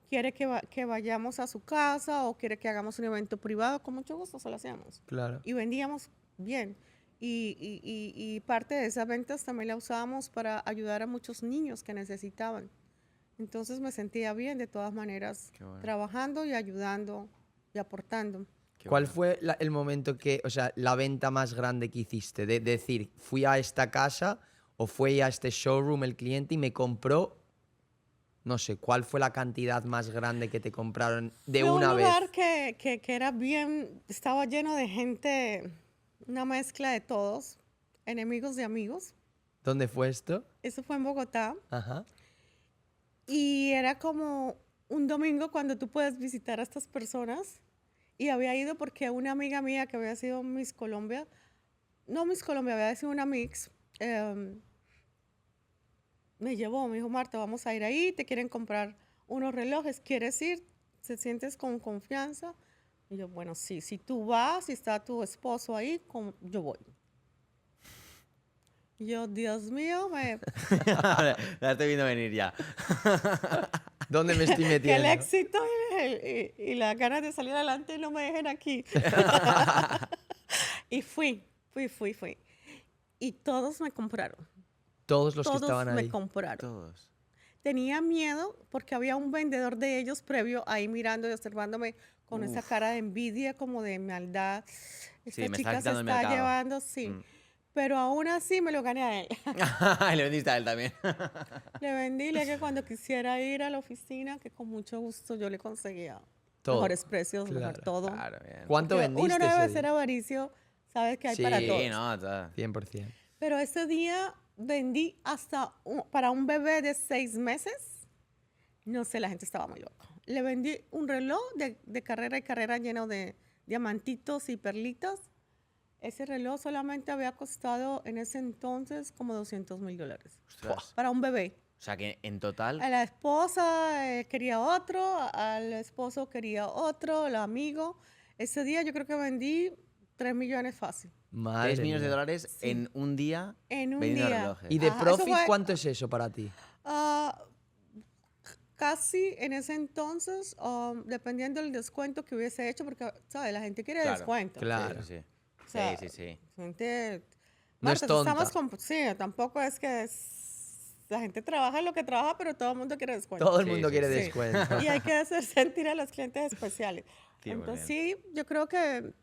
quiere que vayamos a su casa o quiere que hagamos un evento privado, con mucho gusto se lo hacíamos. Claro. Y vendíamos bien. Y parte de esas ventas también la usábamos para ayudar a muchos niños que necesitaban. Entonces me sentía bien de todas maneras, Qué bueno. trabajando y ayudando y aportando. Qué ¿Cuál bueno. fue el momento que, o sea, la venta más grande que hiciste? De decir, fui a esta casa o fui a este showroom el cliente y me compró, no sé, ¿cuál fue la cantidad más grande que te compraron de Fue una un vez? lugar que era bien, estaba lleno de gente, una mezcla de todos, enemigos de amigos. ¿Dónde fue esto? Eso fue en Bogotá. Ajá. Y era como un domingo cuando tú puedes visitar a estas personas. Y había ido porque una amiga mía que había sido Miss Colombia, no Miss Colombia, había sido una Mix, me llevó, me dijo, Marta, vamos a ir ahí, te quieren comprar unos relojes, ¿quieres ir? ¿Te sientes con confianza? Y yo, bueno, sí, si tú vas, si está tu esposo ahí, yo voy. Y yo, Dios mío, La estoy viendo venir ya. ¿Dónde me estoy que el metiendo? éxito y las ganas de salir adelante no me dejen aquí. Y fui. Y todos me compraron. Todos los que Todos estaban me ahí. compraron. Todos. Tenía miedo porque había un vendedor de ellos previo ahí mirando y observándome con esa cara de envidia, como de maldad. Esta Sí, me está chica se quitando el está mercado. llevando, sí. Mm. pero aún así me lo gané a él. Y le vendiste a él también. Le vendí, le que cuando quisiera ir a la oficina, que con mucho gusto yo le conseguía Todo. mejores precios, mejor Claro. todo. Claro, bien. ¿Cuánto Porque vendiste uno no ese debe día? ser avaricio, sabes que hay para Sí, todos. Sí, no, todo. 100%. Pero ese día vendí hasta para un bebé de 6 meses. No sé, la gente estaba muy loca. Le vendí un reloj de carrera y carrera lleno de diamantitos y perlitas. Ese reloj solamente había costado en ese entonces como $200,000 Ostras. para un bebé. O sea que en total. A la esposa quería otro, al esposo quería otro, el amigo. Ese día yo creo que vendí 3 millones fácil. Madre 3 millones de mía. dólares Sí. en un día En un vendiendo día. relojes. ¿Y de Ajá, eso profit fue- cuánto es eso para ti? Ah, casi en ese entonces, dependiendo del descuento que hubiese hecho, porque, ¿sabes? La gente quiere Claro, descuento. Claro. Sí, sí, O sea, sí. Sí. Gente, No es Marta, tonta. sí, tampoco es que la gente trabaja en lo que trabaja, pero todo el mundo quiere descuento. Todo el Sí, mundo sí, quiere sí. descuento. Y hay que hacer sentir a los clientes especiales. 100%. Entonces, sí, yo creo que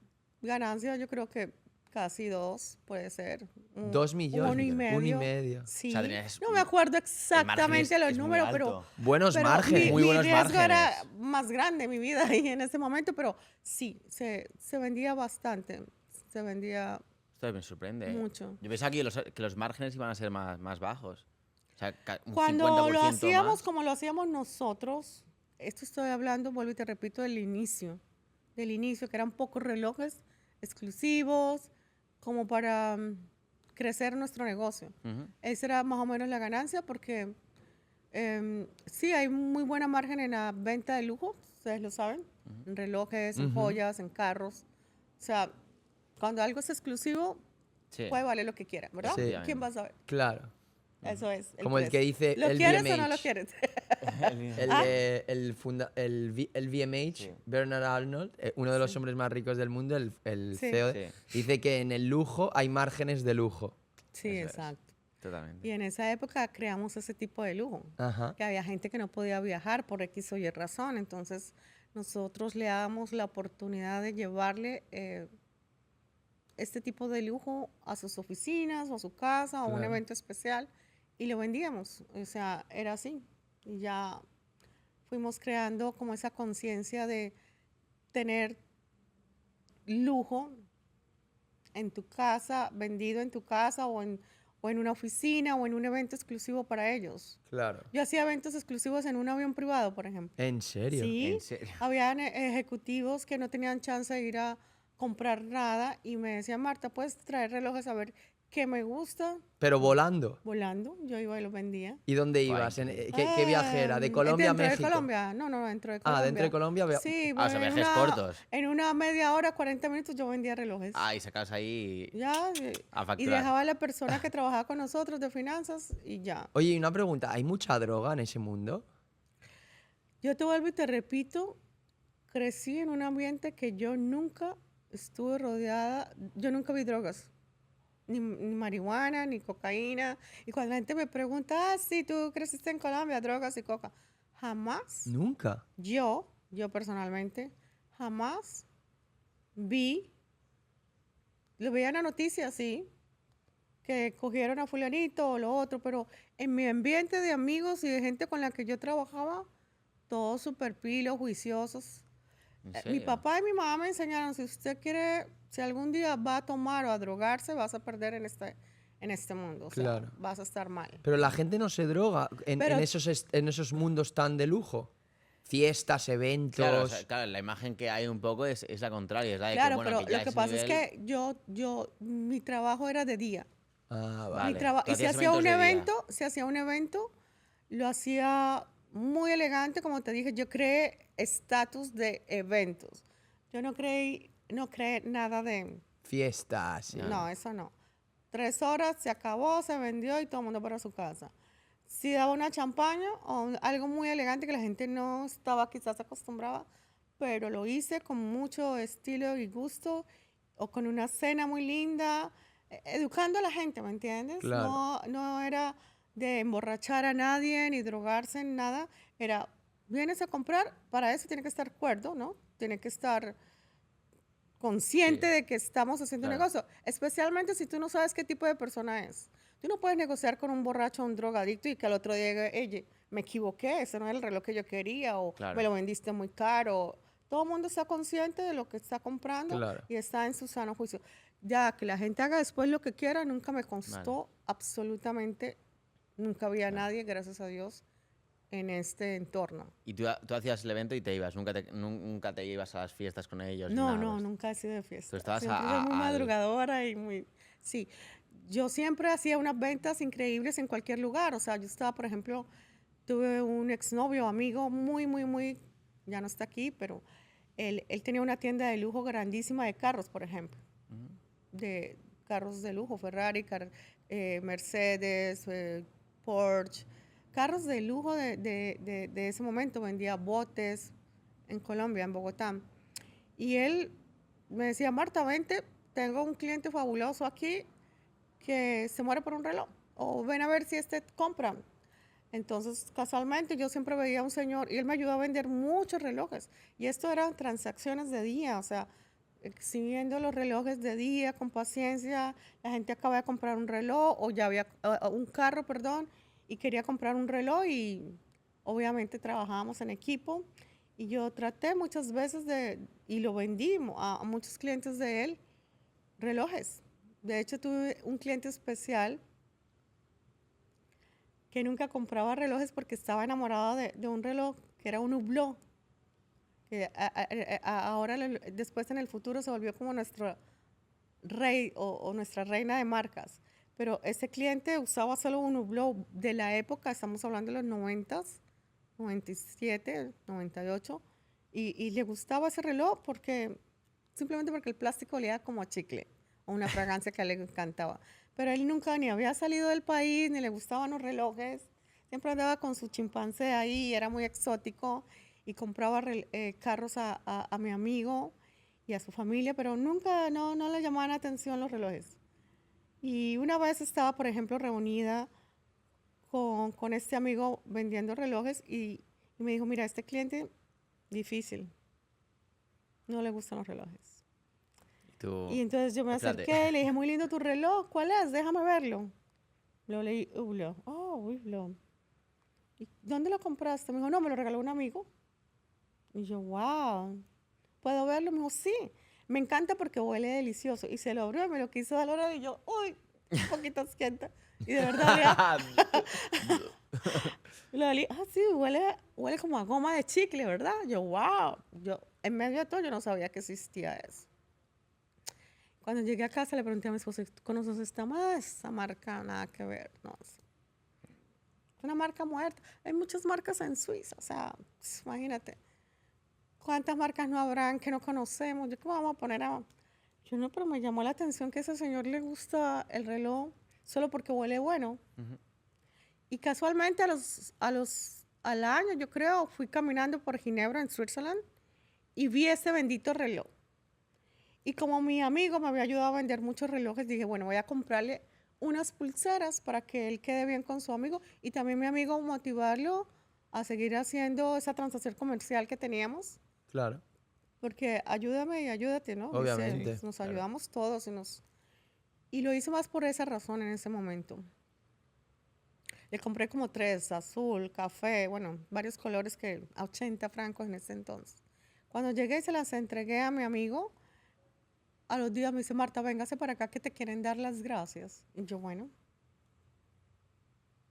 ganancia, yo creo que casi 2 puede ser. 2 millones. 1,5. $1,5. Sí. O sea, tenías No me acuerdo El margen exactamente los es muy números, alto. Buenos pero márgenes. Muy mi buenos riesgo era márgenes. más grande en mi vida ahí en ese momento, pero sí, se vendía bastante. Se vendía Esto me sorprende. mucho. Yo pensaba que los márgenes iban a ser más bajos. O sea, un Cuando 50% lo hacíamos más. como lo hacíamos nosotros, esto estoy hablando, vuelvo y te repito, del inicio, que eran pocos relojes exclusivos, como para crecer nuestro negocio. Ujú. Esa era más o menos la ganancia porque sí, hay muy buena margen en la venta de lujo, ustedes lo saben, en relojes, en Ujú. joyas, en carros. O sea, cuando algo es exclusivo, Sí. puede valer lo que quiera, ¿verdad? Sí. ¿Quién va a saber? Claro. Eso es. Como el que dice ¿Lo el quieres o no VMH. lo quieres? El VMH, Sí. Bernard Arnold, uno de los hombres más ricos del mundo, el Sí. CEO, Sí. dice que en el lujo hay márgenes de lujo. Sí, Eso es. exacto. Totalmente. Y en esa época creamos ese tipo de lujo, Ajá. que había gente que no podía viajar por X o Y razón, entonces nosotros le dábamos la oportunidad de llevarle este tipo de lujo a sus oficinas o a su casa o a un Claro. evento especial y lo vendíamos, o sea, era así. Y ya fuimos creando como esa conciencia de tener lujo en tu casa, vendido en tu casa o en una oficina o en un evento exclusivo para ellos. Claro. Yo hacía eventos exclusivos en un avión privado, por ejemplo. ¿En serio? Sí, ¿En serio? habían ejecutivos que no tenían chance de ir a comprar nada y me decían, Marta, ¿puedes traer relojes a ver qué me gusta? Pero volando. Volando, yo iba y los vendía. ¿Y dónde Guay, ibas? increíble. ¿Qué viaje era? ¿De Colombia a dentro México? de Colombia, no, dentro de Colombia. Dentro de Colombia. Sí, Ah, o sea, en viajes cortos. En una media hora, 40 minutos, yo vendía relojes. Ah, y sacabas ahí Ya, a y facturar. dejaba a la persona que trabajaba con nosotros de finanzas y ya. Oye, y una pregunta, ¿hay mucha droga en ese mundo? Yo te vuelvo y te repito, crecí en un ambiente que yo nunca estuve rodeada, yo nunca vi drogas, ni marihuana, ni cocaína. Y cuando la gente me pregunta, sí, tú creciste en Colombia, drogas y coca, jamás, Nunca. yo personalmente, jamás vi, lo veía en la noticia, sí, que cogieron a fulanito o lo otro, pero en mi ambiente de amigos y de gente con la que yo trabajaba, todos súper pilos, juiciosos. ¿En Mi serio? papá y mi mamá me enseñaron, si usted quiere, si algún día va a tomar o a drogarse, vas a perder en este mundo. O sea, Claro. vas a estar mal. Pero la gente no se droga Pero- en esos mundos tan de lujo. Fiestas, eventos. Claro, o sea, claro, la imagen que hay un poco es la contraria. Es la de Claro, que, bueno, pero que ya lo que ese pasa es nivel- que mi trabajo era de día. Ah, Vale. vale. Tú Y si hacías hacía un eventos de día. evento, lo hacía muy elegante, como te dije, yo creé estatus de eventos. Yo no creé nada de, Fiestas. sí. no, eso no. 3 horas, se acabó, se vendió y todo el mundo para su casa. Si daba una champaña o algo muy elegante que la gente no estaba quizás acostumbrada, pero lo hice con mucho estilo y gusto o con una cena muy linda, educando a la gente, ¿me entiendes? Claro. No era de emborrachar a nadie ni drogarse en nada, era, vienes a comprar, para eso tiene que estar cuerdo, ¿no? Tiene que estar consciente Sí. de que estamos haciendo un Claro. negocio, especialmente si tú no sabes qué tipo de persona es. Tú no puedes negociar con un borracho o un drogadicto y que al otro día diga, oye, me equivoqué, ese no es el reloj que yo quería, o Claro. me lo vendiste muy caro. Todo el mundo está consciente de lo que está comprando Claro. y está en su sano juicio. Ya que la gente haga después lo que quiera, nunca me constó absolutamente, nunca había nadie, gracias a Dios, en este entorno. Y tú hacías el evento y te ibas, nunca te ibas a las fiestas con ellos. ni No, nada, no, pues. nunca he sido de fiesta. Tú estabas Siempre soy muy al- madrugadora y muy... Sí, yo siempre hacía unas ventas increíbles en cualquier lugar. O sea, yo estaba, por ejemplo, tuve un exnovio, amigo, muy, ya no está aquí, pero él tenía una tienda de lujo grandísima de carros, por ejemplo. De carros de lujo, Ferrari, Mercedes, Porsche. Carros de lujo de ese momento. Vendía botes en Colombia, en Bogotá. Y él me decía, Marta, vente, tengo un cliente fabuloso aquí que se muere por un reloj. O ven a ver si este compra. Entonces, casualmente, yo siempre veía a un señor y él me ayudó a vender muchos relojes. Y esto eran transacciones de día, o sea, exhibiendo los relojes de día con paciencia. La gente acaba de comprar un reloj o ya había un carro, perdón, y quería comprar un reloj y obviamente trabajábamos en equipo. Y yo traté muchas veces y lo vendí a muchos clientes de él, relojes. De hecho, tuve un cliente especial que nunca compraba relojes porque estaba enamorado de un reloj que era un Hublot, que ahora, después en el futuro se volvió como nuestro rey o nuestra reina de marcas. Pero ese cliente usaba solo un Hublot de la época, estamos hablando de los 90s, 97, 98, y le gustaba ese reloj simplemente porque el plástico olía como a chicle o una fragancia que a él le encantaba. Pero él nunca ni había salido del país, ni le gustaban los relojes. Siempre andaba con su chimpancé ahí, era muy exótico y compraba carros a mi amigo y a su familia, pero nunca, no le llamaban la atención los relojes. Y una vez estaba, por ejemplo, reunida con este amigo vendiendo relojes y me dijo, mira, este cliente, difícil, no le gustan los relojes. Y entonces yo me acerqué y le dije, muy lindo tu reloj, ¿cuál es? Déjame verlo. Lo leí, Hublot. Oh, Hublot. ¿Y dónde lo compraste? Me dijo, no, me lo regaló un amigo. Y yo, wow, ¿puedo verlo? Me dijo, sí, me encanta porque huele delicioso. Y se lo abrió y me lo quiso dar a la hora y yo, uy, un poquito asquienta. Y de verdad, lo olí, sí, huele como a goma de chicle, ¿verdad? Yo, wow. Yo, en medio de todo, yo no sabía que existía eso. Cuando llegué a casa le pregunté a mi esposo, ¿tú conoces esta marca? Nada que ver, no. Es una marca muerta. Hay muchas marcas en Suiza, o sea, imagínate. ¿Cuántas marcas no habrán que no conocemos? ¿Yo cómo vamos a poner a...? Yo no, pero me llamó la atención que a ese señor le gusta el reloj solo porque huele bueno. Y casualmente al año, yo creo, fui caminando por Ginebra, en Switzerland, y vi ese bendito reloj. Y como mi amigo me había ayudado a vender muchos relojes, dije, bueno, voy a comprarle unas pulseras para que él quede bien con su amigo y también mi amigo motivarlo a seguir haciendo esa transacción comercial que teníamos. Claro. Porque ayúdame y ayúdate, ¿no? Obviamente. Dice, nos ayudamos todos y lo hice más por esa razón en ese momento. Le compré como 3, azul, café, bueno, varios colores a 80 francos en ese entonces. Cuando llegué y se las entregué a mi amigo, a los días me dice, Marta, véngase para acá que te quieren dar las gracias. Y yo, bueno.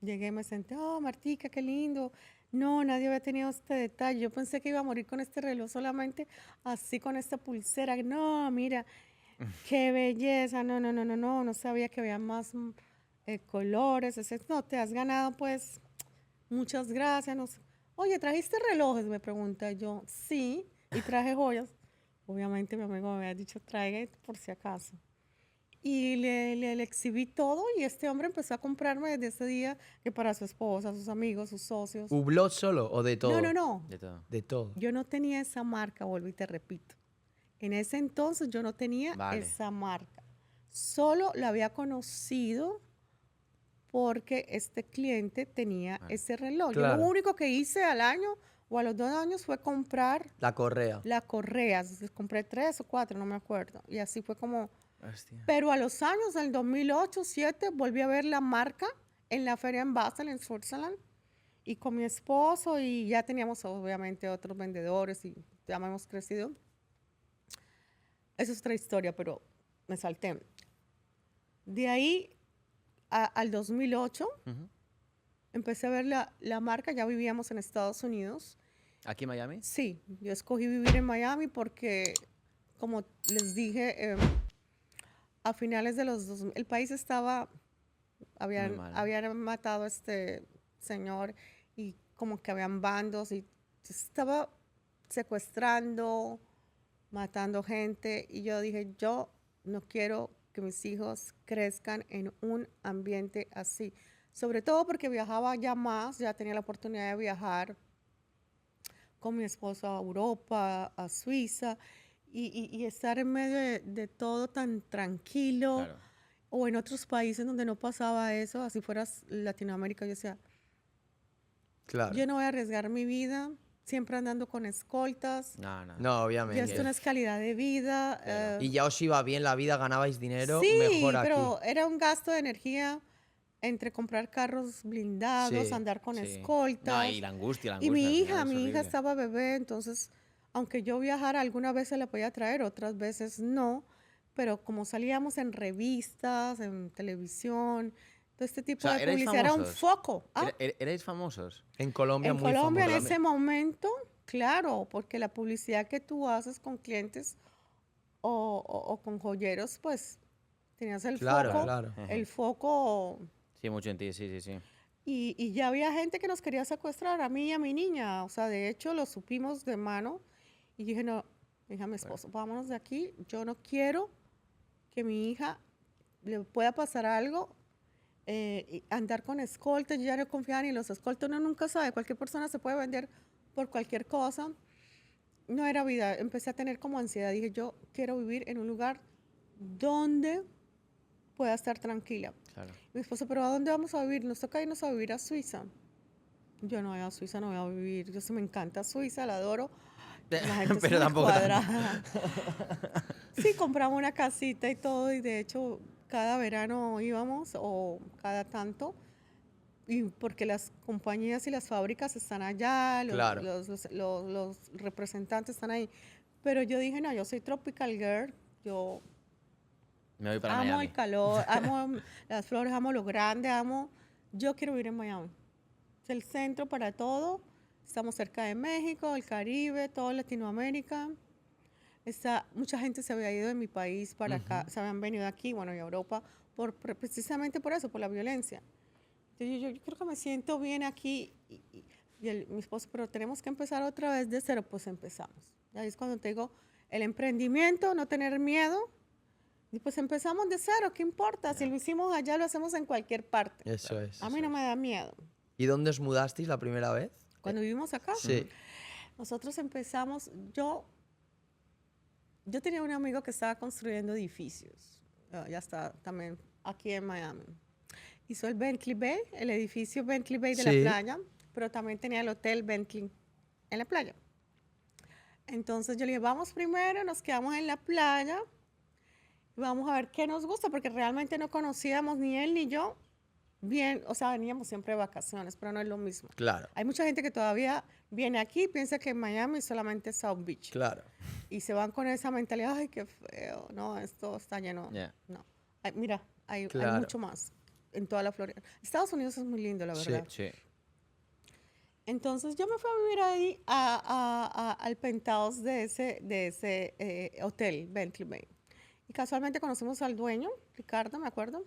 Llegué y me senté, oh, Martica, qué lindo. No, nadie había tenido este detalle. Yo pensé que iba a morir con este reloj solamente así con esta pulsera. No, mira, qué belleza. No sabía que había más colores. No, te has ganado, pues, muchas gracias. No sé. Oye, ¿trajiste relojes? Me pregunta yo. Sí, y traje joyas. Obviamente mi amigo me había dicho, traiga por si acaso. Y le exhibí todo y este hombre empezó a comprarme desde ese día que para su esposa, sus amigos, sus socios. ¿Hublot solo o de todo? No. De todo. De todo. Yo no tenía esa marca, vuelvo y te repito. En ese entonces yo no tenía esa marca. Solo la había conocido porque este cliente tenía ese reloj. Claro. Yo lo único que hice al año o a los 2 años fue comprar La correa. la correa. Compré 3 o 4, no me acuerdo. Y así fue como... Hostia. Pero a los años, del 2008, 2007, volví a ver la marca en la feria en Basel, en Switzerland, y con mi esposo, y ya teníamos obviamente otros vendedores, y ya hemos crecido. Esa es otra historia, pero me salté. De ahí al 2008, Ujú. empecé a ver la marca, ya vivíamos en Estados Unidos. ¿Aquí en Miami? Sí, yo escogí vivir en Miami porque, como les dije, a finales de los 2000, el país estaba, mal. habían matado a este señor y como que habían bandos y estaba secuestrando, matando gente, y yo dije, yo no quiero que mis hijos crezcan en un ambiente así. Sobre todo porque viajaba ya más, ya tenía la oportunidad de viajar con mi esposo a Europa, a Suiza, y estar en medio de todo tan tranquilo, Claro. o en otros países donde no pasaba eso, así fueras Latinoamérica, yo decía, Claro. yo no voy a arriesgar mi vida, siempre andando con escoltas, No, no. No, ya obviamente. esto no es calidad de vida. Claro. Y ya os iba bien la vida, ganabais dinero, sí, mejor aquí. pero era un gasto de energía entre comprar carros blindados, Sí, andar con Sí. escoltas. No, y la angustia. Y al mi final hija, es mi hija horrible. estaba bebé, entonces, aunque yo viajara, algunas veces la podía traer, otras veces no, pero como salíamos en revistas, en televisión, todo este tipo sea, de ¿erais publicidad era un famosos? foco. ¿Ah? ¿Erais famosos? En Colombia En muy Colombia en famosos. ese momento, claro, porque la publicidad que tú haces con clientes o con joyeros, pues tenías el Claro, foco, claro. el foco, Sí, mucho en ti, sí, sí, sí. y ya había gente que nos quería secuestrar, a mí y a mi niña. O sea, de hecho, lo supimos de mano. Y dije, no, dije a mi esposo, vámonos de aquí. Yo no quiero que mi hija le pueda pasar algo, y andar con escoltas. Yo ya no confiaba ni en los escoltas. Uno nunca sabe, cualquier persona se puede vender por cualquier cosa. No era vida. Empecé a tener como ansiedad. Dije, yo quiero vivir en un lugar donde pueda estar tranquila. Claro. Mi esposo, pero ¿a dónde vamos a vivir? Nos toca irnos a vivir a Suiza. Yo no voy a Suiza, no voy a vivir. Yo sí me encanta Suiza, la adoro. La gente es Pero muy tampoco tanto. cuadrada. Sí, compramos una casita y todo, y de hecho cada verano íbamos o cada tanto, y porque las compañías y las fábricas están allá, Claro. los representantes están ahí. Pero yo dije, no, yo soy tropical girl, yo Me voy para amo Miami. el calor, amo las flores, amo lo grande, yo quiero vivir en Miami. Es el centro para todo. Estamos cerca de México, el Caribe, toda Latinoamérica. Mucha gente se había ido de mi país para acá, se habían venido aquí, bueno, y a Europa, precisamente por eso, por la violencia. Entonces, yo creo que me siento bien aquí. Mi esposo, pero tenemos que empezar otra vez de cero. Pues empezamos. Ahí es cuando te digo, el emprendimiento, no tener miedo. Y pues empezamos de cero, ¿qué importa? Si lo hicimos allá, lo hacemos en cualquier parte. Eso es. A mí no me da miedo. ¿Y dónde os mudasteis la primera vez? Cuando vivimos acá, Sí. nosotros empezamos, yo tenía un amigo que estaba construyendo edificios, ya está también aquí en Miami. Hizo el Bentley Bay, el edificio Bentley Bay de Sí. la playa, pero también tenía el hotel Bentley en la playa. Entonces yo le dije, vamos primero, nos quedamos en la playa, y vamos a ver qué nos gusta, porque realmente no conocíamos ni él ni yo bien, o sea, veníamos siempre de vacaciones, pero no es lo mismo. Claro, Hay mucha gente que todavía viene aquí y piensa que en Miami solamente es South Beach. claro. Y se van con esa mentalidad, ay, qué feo, no, esto está lleno. Ya. No. Mira, hay Claro. mucho más en toda la Florida. Estados Unidos es muy lindo, la Sí. verdad. Sí. Entonces yo me fui a vivir ahí al penthouse de ese hotel, Bentley Bay. Y casualmente conocimos al dueño, Ricardo, me acuerdo,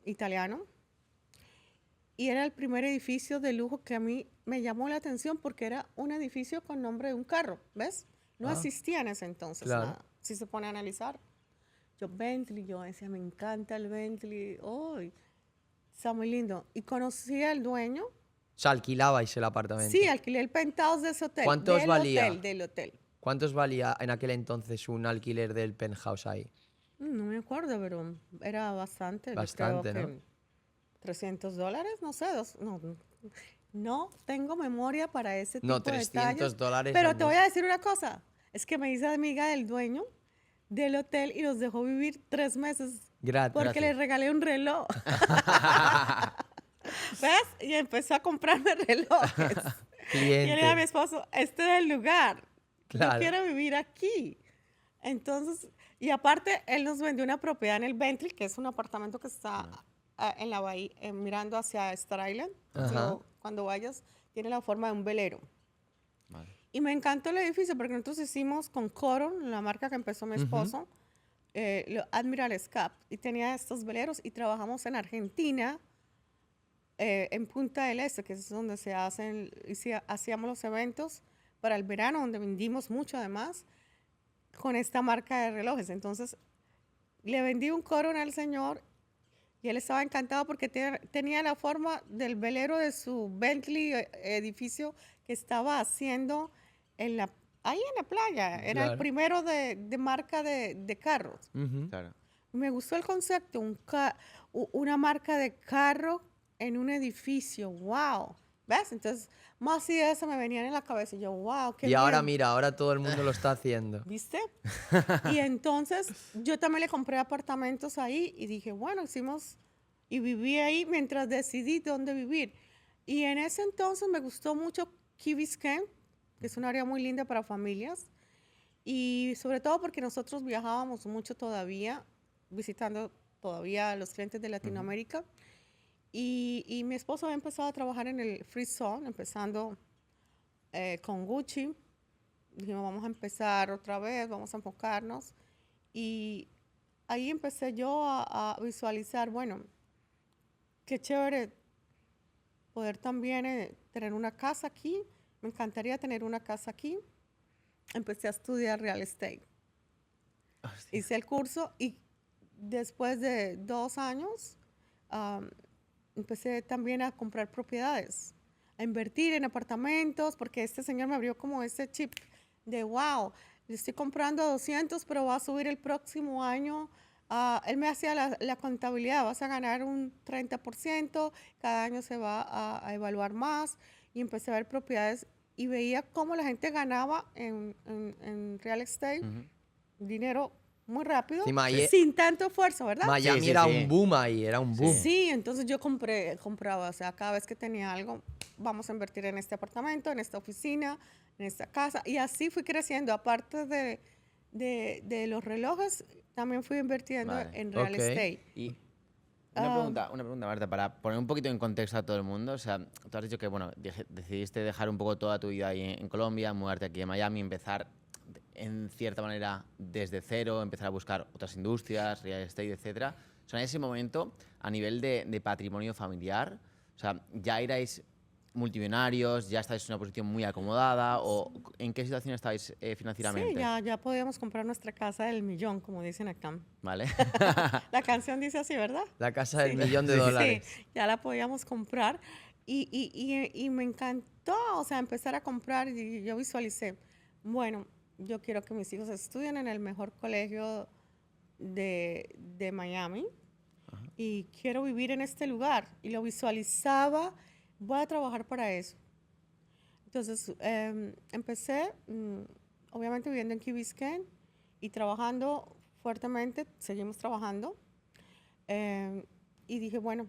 italiano. Y era el primer edificio de lujo que a mí me llamó la atención porque era un edificio con nombre de un carro, ¿ves? No Ah. existía en ese entonces Claro. nada, si se pone a analizar. Yo, Bentley, yo decía, me encanta el Bentley, ¡ay! Está muy lindo. Y conocí al dueño. O sea, alquilabais el apartamento. Sí, alquilé el penthouse de ese hotel. ¿Cuánto os valía? Del hotel. ¿Cuántos valía en aquel entonces un alquiler del penthouse ahí? No me acuerdo, pero era bastante. Yo Bastante, creo ¿no? que $300, no sé. No tengo memoria para ese tipo No, de detalles. $300 Pero al te voy mes. a decir una cosa. Es que me hice amiga del dueño del hotel y nos dejó vivir 3 meses Gratis. porque le regalé un reloj. ¿Ves? Y empezó a comprarme relojes. Y le dije a mi Cliente. esposo, este es el lugar. Claro. Yo quiero vivir aquí. Entonces, y aparte, él nos vendió una propiedad en el Bentley, que es un apartamento que está en la bahía, mirando hacia Star Island. Ajá. Cuando vayas, tiene la forma de un velero. Vale. Y me encantó el edificio porque nosotros hicimos con Coron, la marca que empezó mi esposo, Admiral Scap, y tenía estos veleros y trabajamos en Argentina, en Punta del Este, que es donde se hacen, hacíamos los eventos para el verano, donde vendimos mucho además, con esta marca de relojes. Entonces, le vendí un Coron al señor y él estaba encantado porque tenía la forma del velero de su Bentley edificio que estaba haciendo ahí en la playa. Era el Claro. primero de marca de carros. Ujú. Claro. Me gustó el concepto, una marca de carro en un edificio. ¡Wow! ¿Ves? Entonces, más ideas se me venían en la cabeza y yo, ¡wow! ¡Qué Y ahora bien! mira, ahora todo el mundo lo está haciendo. ¿Viste? Y entonces yo también le compré apartamentos ahí y dije, bueno, hicimos y viví ahí mientras decidí dónde vivir. Y en ese entonces me gustó mucho Key Biscayne, que es un área muy linda para familias. Y sobre todo porque nosotros viajábamos mucho todavía, visitando todavía a los clientes de Latinoamérica. Y mi esposo había empezado a trabajar en el Free Zone, empezando con Gucci. Dijimos, vamos a empezar otra vez, vamos a enfocarnos. Y ahí empecé yo a visualizar, bueno, qué chévere poder también tener una casa aquí. Me encantaría tener una casa aquí. Empecé a estudiar real estate. Hostia. Hice el curso y después de 2 años empecé también a comprar propiedades, a invertir en apartamentos, porque este señor me abrió como ese chip de, wow, le estoy comprando a 200, pero va a subir el próximo año. Él me hacía la contabilidad, vas a ganar un 30%, cada año se va a evaluar más. Y empecé a ver propiedades y veía cómo la gente ganaba en real estate dinero muy rápido, Encima ahí- sin tanto esfuerzo, ¿verdad? Miami sí, era sí. un boom ahí, era un boom. Sí, entonces yo compraba, o sea, cada vez que tenía algo, vamos a invertir en este apartamento, en esta oficina, en esta casa, y así fui creciendo. Aparte de los relojes, también fui invirtiendo Vale. en real Ok. estate. Y una pregunta, Marta, para poner un poquito en contexto a todo el mundo. O sea, tú has dicho que, bueno, decidiste dejar un poco toda tu vida ahí en Colombia, mudarte aquí a Miami, empezar en cierta manera desde cero, empezar a buscar otras industrias, real estate, etcétera. O sea, en ese momento, a nivel de patrimonio familiar, o sea, ¿ya erais multimillonarios, ya estáis en una posición muy acomodada o en qué situación estáis financieramente? Sí, ya podíamos comprar nuestra casa del millón, como dicen acá. ¿Vale? La canción dice así, ¿verdad? La casa del Sí. millón de dólares. Sí, ya la podíamos comprar y me encantó, o sea, empezar a comprar y yo visualicé, bueno, yo quiero que mis hijos estudien en el mejor colegio de Miami y quiero vivir en este lugar y lo visualizaba, voy a trabajar para eso. Entonces, empecé, obviamente viviendo en Key Biscayne y trabajando fuertemente, seguimos trabajando. Y dije, bueno,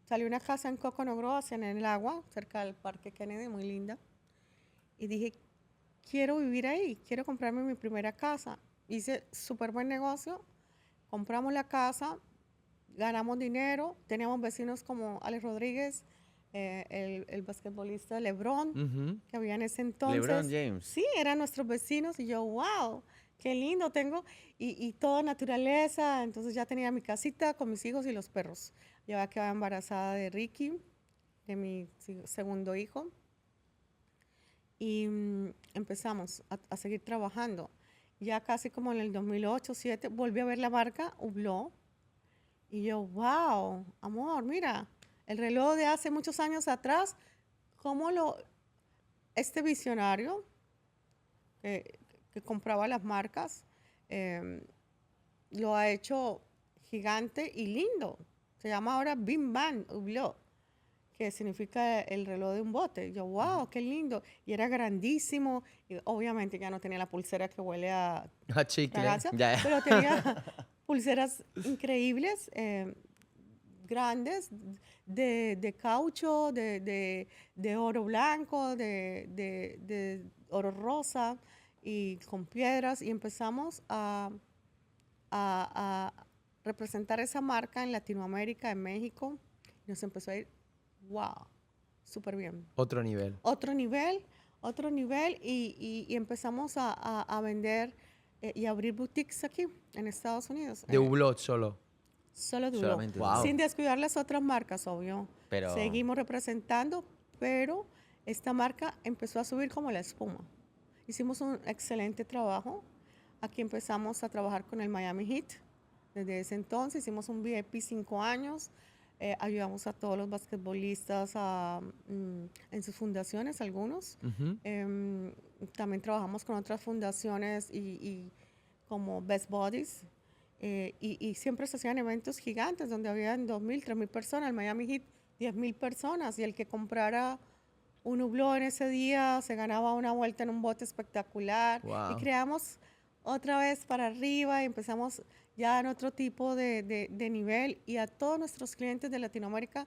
salió una casa en Coconut Grove, en el agua, cerca del Parque Kennedy, muy linda. Y dije, quiero vivir ahí, quiero comprarme mi primera casa. Hice súper buen negocio, compramos la casa, ganamos dinero, teníamos vecinos como Alex Rodríguez, el basquetbolista LeBron, Ujú. que había en ese entonces. LeBron James. Sí, eran nuestros vecinos y yo, wow, qué lindo tengo. Y toda naturaleza, entonces ya tenía mi casita con mis hijos y los perros. Yo había quedado embarazada de Ricky, de mi segundo hijo. Y empezamos a seguir trabajando. Ya casi como en el 2008-2007 volví a ver la marca Hublot. Y yo, wow, amor, mira, el reloj de hace muchos años atrás, cómo este visionario que compraba las marcas, lo ha hecho gigante y lindo. Se llama ahora Bim Bam Hublot, que significa el reloj de un bote. Y yo, wow, qué lindo. Y era grandísimo. Y obviamente ya no tenía la pulsera que huele a A chicle. fragancia, Ya, ya. pero tenía pulseras increíbles, grandes, de caucho, de oro blanco, de oro rosa y con piedras. Y empezamos a representar esa marca en Latinoamérica, en México. Y nos empezó a ir, wow, súper bien. Otro nivel. Otro nivel y empezamos a vender y abrir boutiques aquí en Estados Unidos. De Hublot solo. Solo de Solamente Hublot. Wow. Sin descuidar las otras marcas, obvio. Pero- Seguimos representando, pero esta marca empezó a subir como la espuma. Hicimos un excelente trabajo. Aquí empezamos a trabajar con el Miami Heat. Desde ese entonces hicimos un VIP 5 años. Ayudamos a todos los basquetbolistas en sus fundaciones, algunos. Ujú. También trabajamos con otras fundaciones y como Best Bodies. Y siempre se hacían eventos gigantes donde habían 2.000, 3.000 personas. El Miami Heat, 10.000 personas. Y el que comprara un Hublot en ese día se ganaba una vuelta en un bote espectacular. Wow. Y creamos otra vez para arriba y empezamos ya en otro tipo de nivel. Y a todos nuestros clientes de Latinoamérica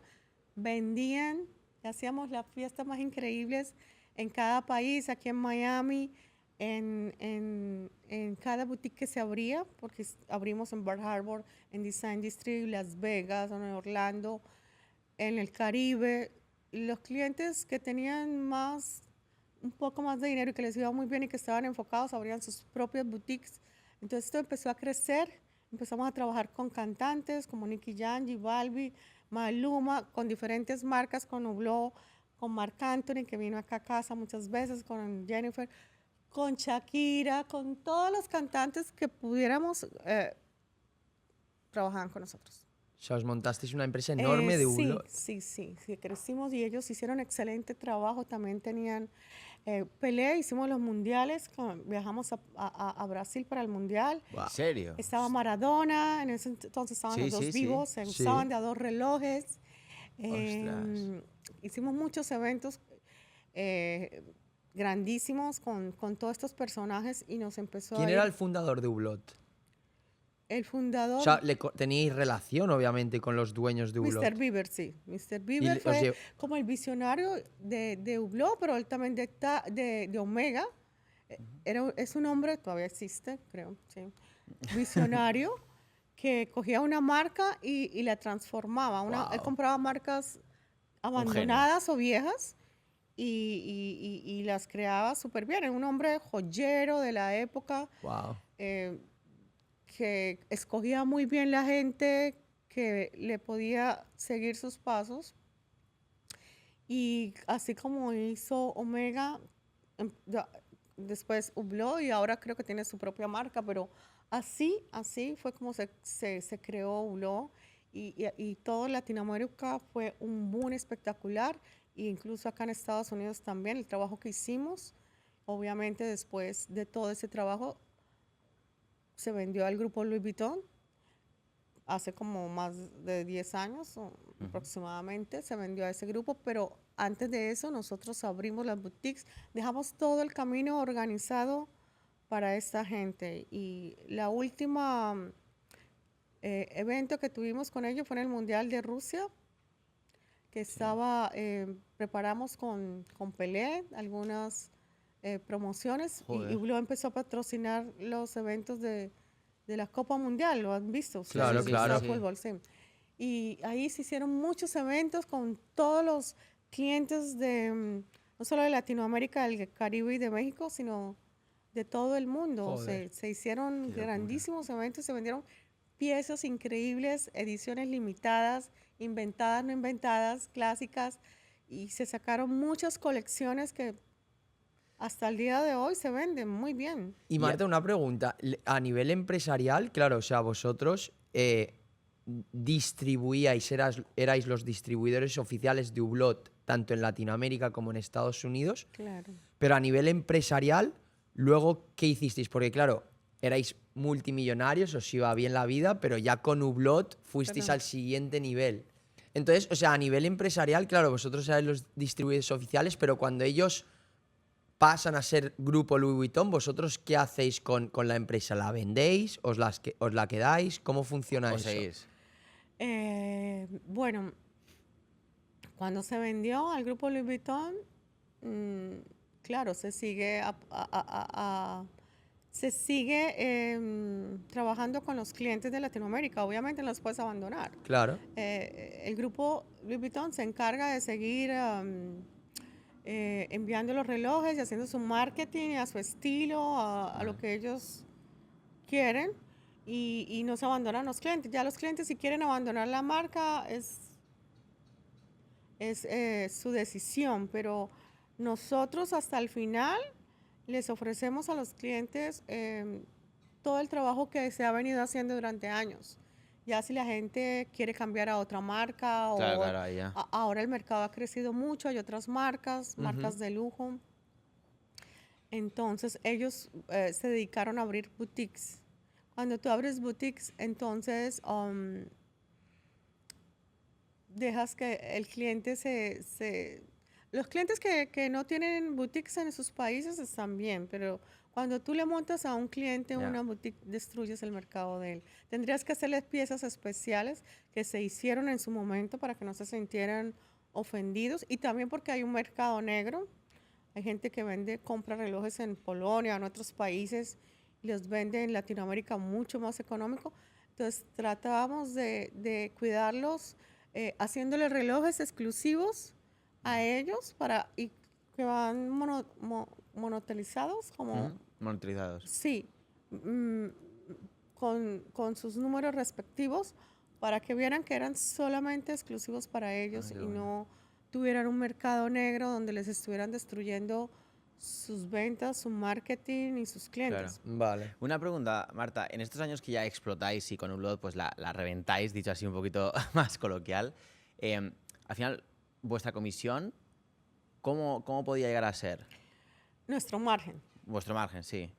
vendían, y hacíamos las fiestas más increíbles en cada país, aquí en Miami, en cada boutique que se abría, porque abrimos en Bar Harbor, en Design District, Las Vegas, en Orlando, en el Caribe. Y los clientes que tenían un poco más de dinero y que les iba muy bien y que estaban enfocados abrían sus propias boutiques. Entonces esto empezó a crecer, empezamos a trabajar con cantantes como Nicky Jam, J Balvin, Maluma, con diferentes marcas, con Hublot, con Marc Anthony, que vino acá a casa muchas veces, con Jennifer, con Shakira, con todos los cantantes que pudiéramos trabajar con nosotros. O sea, os montasteis una empresa enorme de Hublot. Sí, crecimos y ellos hicieron excelente trabajo. También tenían pelea, hicimos los mundiales, viajamos a Brasil para el mundial. ¿En serio? Estaba Maradona, en ese entonces estaban Sí, los dos sí, sí. vivos, se Sí. usaban de a 2 relojes. Ostras. Hicimos muchos eventos grandísimos con todos estos personajes y nos empezó ¿Quién a era ir. el fundador de Hublot? El fundador, O sea, teníais relación, obviamente, con los dueños de Hublot. Mr. Bieber, sí. Mr. Bieber os fue lle- como el visionario de Hublot, pero él también de Omega. Es un hombre, todavía existe, creo, sí. Visionario, que cogía una marca y la transformaba. Él Wow. compraba marcas abandonadas o viejas y las creaba súper bien. Era un hombre joyero de la época. Wow. Que escogía muy bien la gente que le podía seguir sus pasos. Y así como hizo Omega, después Hublot y ahora creo que tiene su propia marca, pero así fue como se creó Hublot y todo Latinoamérica fue un boom espectacular e incluso acá en Estados Unidos también el trabajo que hicimos, obviamente después de todo ese trabajo se vendió al grupo Louis Vuitton hace como más de 10 años aproximadamente, se vendió a ese grupo, pero antes de eso nosotros abrimos las boutiques, dejamos todo el camino organizado para esta gente. Y la última evento que tuvimos con ellos fue en el Mundial de Rusia, que preparamos con Pelé algunas promociones Joder. y luego empezó a patrocinar los eventos de la Copa Mundial, ¿lo han visto? ustedes? Claro, sí, claro. sí. Fútbol, sí. Y ahí se hicieron muchos eventos con todos los clientes no solo de Latinoamérica, del Caribe y de México, sino de todo el mundo. Joder. Se hicieron grandísimos eventos, se vendieron piezas increíbles, ediciones limitadas, inventadas, no inventadas, clásicas, y se sacaron muchas colecciones que hasta el día de hoy se venden muy bien. Y Marta, una pregunta. A nivel empresarial, claro, o sea, vosotros distribuíais, erais los distribuidores oficiales de Hublot, tanto en Latinoamérica como en Estados Unidos. Claro. Pero a nivel empresarial, luego, ¿qué hicisteis? Porque, claro, erais multimillonarios, os iba bien la vida, pero ya con Hublot fuisteis Claro. al siguiente nivel. Entonces, o sea, a nivel empresarial, claro, vosotros sois los distribuidores oficiales, pero cuando ellos pasan a ser Grupo Louis Vuitton, ¿vosotros qué hacéis con la empresa? ¿La vendéis? ¿Os la quedáis? ¿Cómo funciona ¿O eso? seguís? Bueno, cuando se vendió al grupo Louis Vuitton, claro, se sigue, trabajando con los clientes de Latinoamérica. Obviamente no los puedes abandonar. Claro. El grupo Louis Vuitton se encarga de seguir enviando los relojes y haciendo su marketing a su estilo, a lo que ellos quieren, y no se abandonan los clientes. Ya los clientes, si quieren abandonar la marca, es su decisión, pero nosotros hasta el final les ofrecemos a los clientes todo el trabajo que se ha venido haciendo durante años. Ya si la gente quiere cambiar a otra marca o Claro, ahí ya. ahora el mercado ha crecido mucho, hay otras marcas, marcas de lujo. Entonces ellos se dedicaron a abrir boutiques. Cuando tú abres boutiques, entonces dejas que el cliente los clientes que no tienen boutiques en sus países están bien, pero cuando tú le montas a un cliente Ya. una boutique, destruyes el mercado de él. Tendrías que hacerle piezas especiales que se hicieron en su momento para que no se sintieran ofendidos, y también porque hay un mercado negro. Hay gente que compra relojes en Polonia o en otros países y los vende en Latinoamérica mucho más económico. Entonces tratábamos de cuidarlos haciéndoles relojes exclusivos a ellos y que van monotelizados, como Monetizados. sí, con sus números respectivos, para que vieran que eran solamente exclusivos para ellos qué y bueno. no tuvieran un mercado negro donde les estuvieran destruyendo sus ventas, su marketing y sus clientes. Vale. Una pregunta, Marta. En estos años que ya explotáis y con Hublot pues la reventáis, dicho así un poquito más coloquial, al final, vuestra comisión, ¿cómo podía llegar a ser? Nuestro margen. Vuestro margen, sí.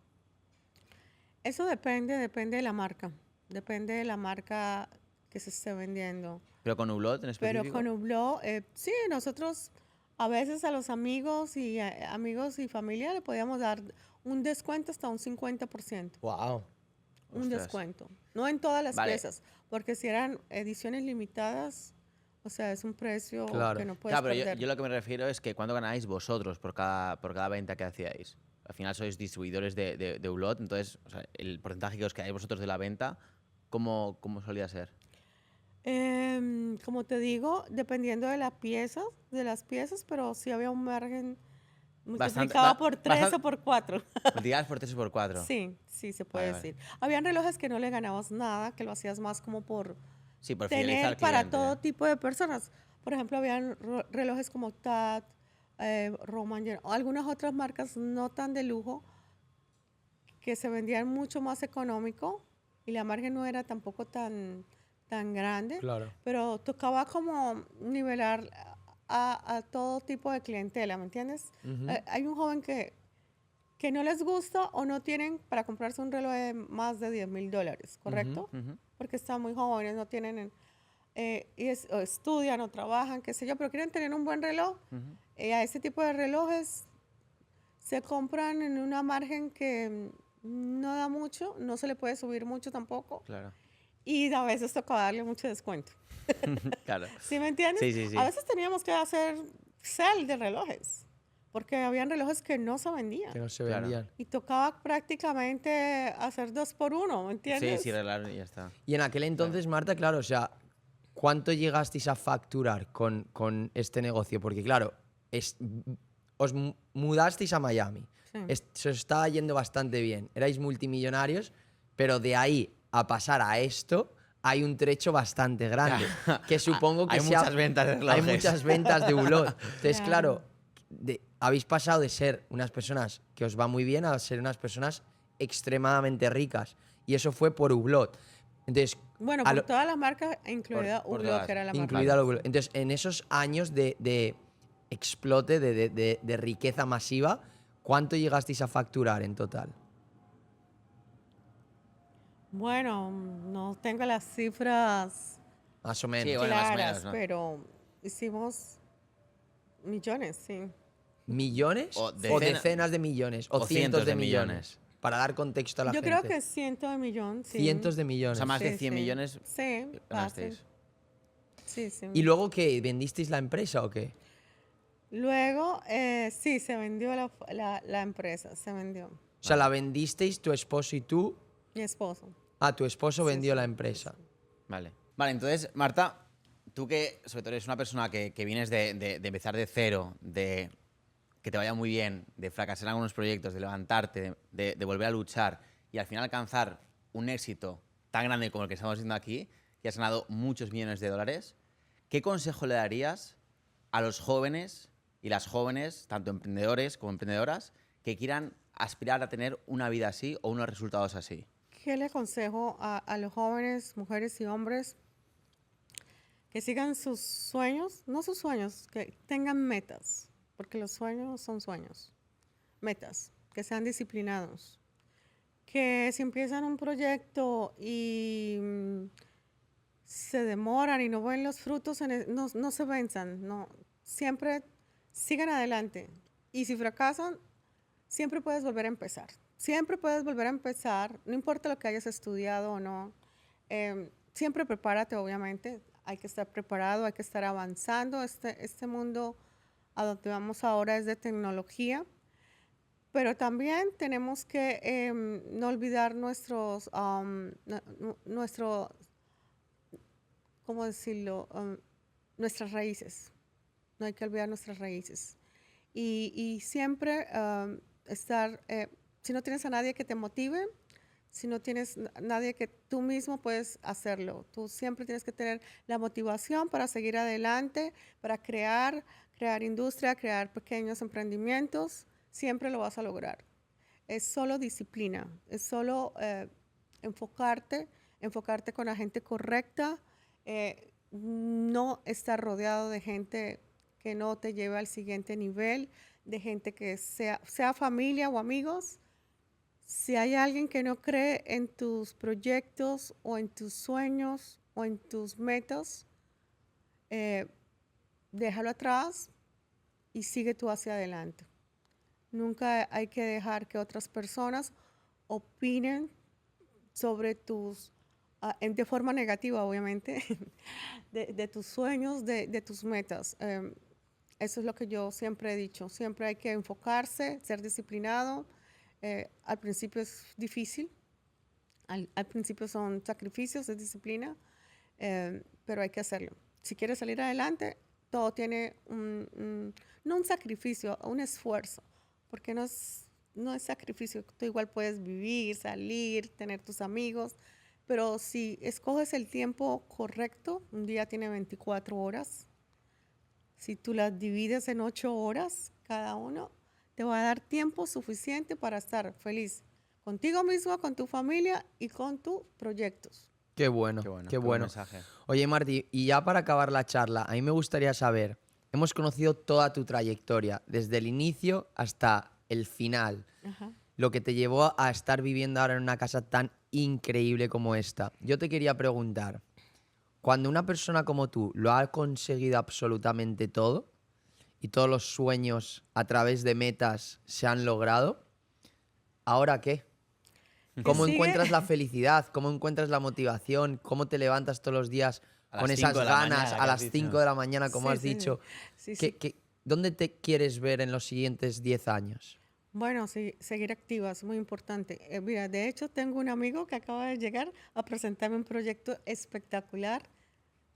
Eso depende de la marca. Depende de la marca que se esté vendiendo. ¿Pero con Hublot en específico? Pero con Hublot, sí, nosotros a veces a los amigos y familia le podíamos dar un descuento hasta un 50%. Wow. Un Ostras. descuento. No en todas las Vale. piezas, porque si eran ediciones limitadas, o sea, es un precio Claro. que no puedes Claro, pero perder. yo lo que me refiero es que ¿cuánto ganáis vosotros por cada venta que hacíais? Al final sois distribuidores de Hublot, entonces o sea, el porcentaje que os quedáis vosotros de la venta, ¿cómo solía ser? Como te digo, dependiendo de las piezas, pero sí había un margen multiplicado por 3 o por 4. Multiplicadas por 3 o por 4. Sí, se puede Vale. decir. Habían relojes que no le ganabas nada, que lo hacías más como por Sí, por fidelizar al tener para cliente. todo tipo de personas. Por ejemplo, habían relojes como TAT, Roman, o algunas otras marcas no tan de lujo que se vendían mucho más económico y la margen no era tampoco tan grande, Claro. pero tocaba como nivelar a todo tipo de clientela, ¿me entiendes? Hay un joven que no les gusta o no tienen para comprarse un reloj de más de $10,000, ¿correcto? Porque están muy jóvenes, no tienen, o estudian o trabajan, qué sé yo, pero quieren tener un buen reloj. A ese tipo de relojes se compran en una margen que no da mucho, no se le puede subir mucho tampoco, Claro. y a veces toca darle mucho descuento. Claro. ¿Sí me entiendes? Sí, sí, sí. A veces teníamos que hacer sell de relojes, porque habían relojes que no se vendían. Que no se Claro. vendían. Y tocaba prácticamente hacer 2 por 1, ¿me Sí, entiendes? sí, arreglar y ya está. Y en aquel entonces, Marta, claro, o sea, ¿cuánto llegasteis a facturar con este negocio? Porque, claro, os mudasteis a Miami. Sí. Se os estaba yendo bastante bien. Erais multimillonarios, pero de ahí a pasar a esto hay un trecho bastante grande. Que supongo que Hay muchas ventas de Hay relojes. muchas ventas de Hublot. Entonces, Claro. claro, habéis pasado de ser unas personas que os va muy bien a ser unas personas extremadamente ricas. Y eso fue por Hublot. Entonces, Bueno, a por lo- todas las marcas, incluida por Hublot, todas. que era la marca. incluida Hublot. Entonces, en esos años de explote, de riqueza masiva, ¿cuánto llegasteis a facturar en total? Bueno, no tengo las cifras Más o menos. Sí, bueno, más o claras, menos, ¿no? pero hicimos millones, sí. ¿Millones? O O decena- decenas de millones. O, o cientos de millones. Para dar contexto a la Yo gente. creo que 100 millones, sí. Cientos de O millones. sea, más de Sí, 100 sí. millones Sí, fácil. ganasteis. Sí, sí. ¿Y luego qué? ¿Vendisteis la empresa o qué? Luego, sí, se vendió la empresa, se vendió. O sea, la vendisteis tu esposo y tú. Mi esposo. Ah, tu esposo Sí, vendió sí, la sí, empresa. sí. Vale. Vale, entonces, Marta, tú que sobre todo eres una persona que vienes de empezar de cero, de que te vaya muy bien, de fracasar en algunos proyectos, de levantarte, de volver a luchar y al final alcanzar un éxito tan grande como el que estamos viendo aquí, que has ganado muchos millones de dólares, ¿qué consejo le darías a los jóvenes y las jóvenes, tanto emprendedores como emprendedoras, que quieran aspirar a tener una vida así o unos resultados así? ¿Qué le aconsejo a los jóvenes, mujeres y hombres que sigan sus sueños? No sus sueños, que tengan metas, porque los sueños son sueños. Metas, que sean disciplinados. Que si empiezan un proyecto y se demoran y no ven los frutos, no se venzan, no. Siempre sigan adelante. Y si fracasan, siempre puedes volver a empezar. Siempre puedes volver a empezar, no importa lo que hayas estudiado o no. Siempre prepárate, obviamente. Hay que estar preparado, hay que estar avanzando. Este mundo a donde vamos ahora es de tecnología. Pero también tenemos que no olvidar ¿cómo decirlo? Nuestras raíces. No hay que olvidar nuestras raíces. Y siempre estar, si no tienes a nadie que te motive, si no tienes nadie que tú mismo puedes hacerlo. Tú siempre tienes que tener la motivación para seguir adelante, para crear industria, crear pequeños emprendimientos. Siempre lo vas a lograr. Es solo disciplina, es solo enfocarte con la gente correcta, no estar rodeado de gente que no te lleve al siguiente nivel, de gente que sea familia o amigos. Si hay alguien que no cree en tus proyectos o en tus sueños o en tus metas, déjalo atrás y sigue tú hacia adelante. Nunca hay que dejar que otras personas opinen sobre de forma negativa, obviamente, de tus sueños, de tus metas. Eso es lo que yo siempre he dicho. Siempre hay que enfocarse, ser disciplinado. Al principio es difícil. Al principio son sacrificios, es disciplina, pero hay que hacerlo. Si quieres salir adelante, todo tiene no un sacrificio, un esfuerzo, porque no es sacrificio. Tú igual puedes vivir, salir, tener tus amigos, pero si escoges el tiempo correcto, un día tiene 24 horas. Si tú las divides en 8 horas cada uno, te va a dar tiempo suficiente para estar feliz contigo mismo, con tu familia y con tus proyectos. Qué bueno, qué buen bueno. mensaje. Oye, Martí, y ya para acabar la charla, a mí me gustaría saber, hemos conocido toda tu trayectoria, desde el inicio hasta el final, Ajá. lo que te llevó a estar viviendo ahora en una casa tan increíble como esta. Yo te quería preguntar, cuando una persona como tú lo ha conseguido absolutamente todo y todos los sueños a través de metas se han logrado, ¿ahora qué? ¿Cómo sigue? encuentras la felicidad? ¿Cómo encuentras la motivación? ¿Cómo te levantas todos los días A con las esas 5 de la ganas mañana, a que has las dicho. 5 de la mañana, como Sí, has sí, dicho? sí, sí. ¿Dónde te quieres ver en los siguientes 10 años? Bueno, sí, seguir activa es muy importante. Mira, de hecho, tengo un amigo que acaba de llegar a presentarme un proyecto espectacular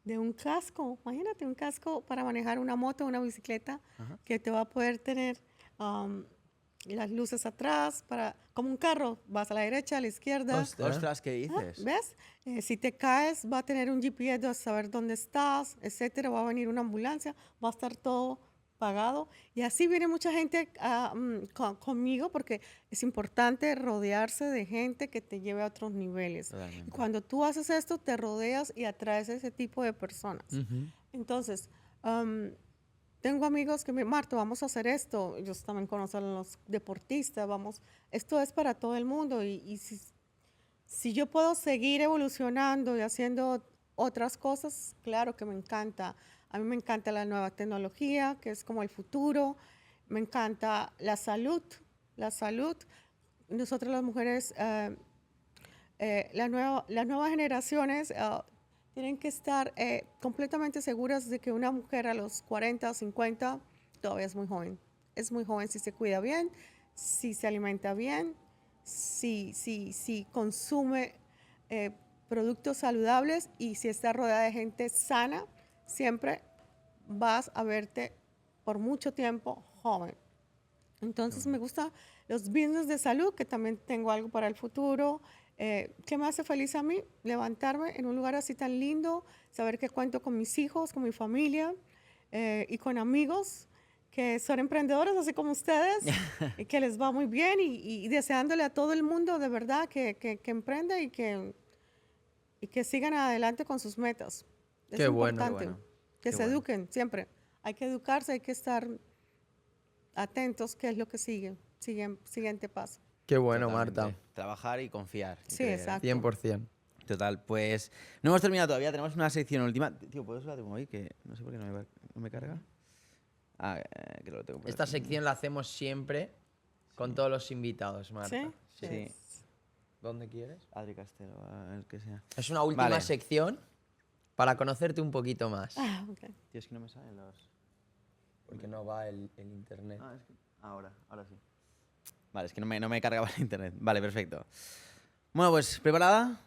de un casco. Imagínate, un casco para manejar una moto, una bicicleta, que te va a poder tener las luces atrás, como un carro. Vas a la derecha, a la izquierda. Ostras, ¿qué Ah, dices? ¿Ves? Si te caes, va a tener un GPS de saber dónde estás, etcétera. Va a venir una ambulancia, va a estar todo pagado. Y así viene mucha gente conmigo, porque es importante rodearse de gente que te lleve a otros niveles. Totalmente. Y cuando tú haces esto, te rodeas y atraes a ese tipo de personas. Entonces, tengo amigos que me Marta, vamos a hacer esto. Ellos también conocen a los deportistas, esto es para todo el mundo. Y si yo puedo seguir evolucionando y haciendo otras cosas, claro que me encanta. A mí me encanta la nueva tecnología, que es como el futuro. Me encanta la salud, la salud. Nosotros las mujeres, las nuevas generaciones tienen que estar completamente seguras de que una mujer a los 40 o 50 todavía es muy joven. Es muy joven si se cuida bien, si se alimenta bien, si consume productos saludables y si está rodeada de gente sana, siempre vas a verte por mucho tiempo joven. Entonces me gustan los business de salud, que también tengo algo para el futuro. ¿Qué me hace feliz a mí? Levantarme en un lugar así tan lindo, saber que cuento con mis hijos, con mi familia y con amigos que son emprendedores, así como ustedes, y que les va muy bien y deseándole a todo el mundo de verdad que emprenda y que sigan adelante con sus metas. Es Qué bueno, qué importante bueno. que Qué se bueno. eduquen siempre. Hay que educarse, hay que estar atentos qué es lo que sigue, siguiente paso. Qué bueno, Totalmente. Marta. Trabajar y confiar. Sí, Increíble. exacto. 100%. Total, pues no hemos terminado todavía, tenemos una sección última. Tío, ¿puedo usar de móvil? Que no sé por qué no me carga. Ah, que lo tengo por Esta aquí. sección la hacemos siempre con todos los invitados, Marta. ¿Sí? Sí. ¿Dónde quieres? Adri Castelo, el que sea. Es una última Vale. sección para conocerte un poquito más. Ah, ok. Tío, es que no me salen los... Porque no va el internet. Ah, es que... ahora sí. Vale, es que no me cargaba el internet. Vale, perfecto. Bueno, pues, ¿preparada?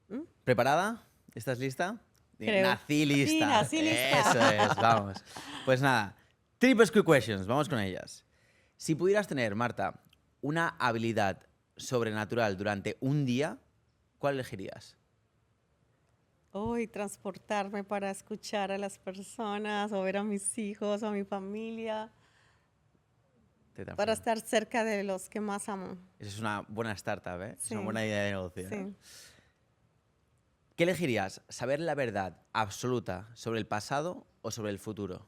¿Mm? ¿Preparada? ¿Estás lista? Creo. Nací lista. Sí, nací lista. Eso es, vamos. Pues nada, Triple Quick Questions, vamos con ellas. Si pudieras tener, Marta, una habilidad sobrenatural durante un día, ¿cuál elegirías? Hoy transportarme para escuchar a las personas o ver a mis hijos o a mi familia, Te para transformo. estar cerca de los que más amo. Esa es una buena startup, ¿eh? Es una Sí. buena idea de negocio. ¿eh? Sí. ¿Qué elegirías? ¿Saber la verdad absoluta sobre el pasado o sobre el futuro?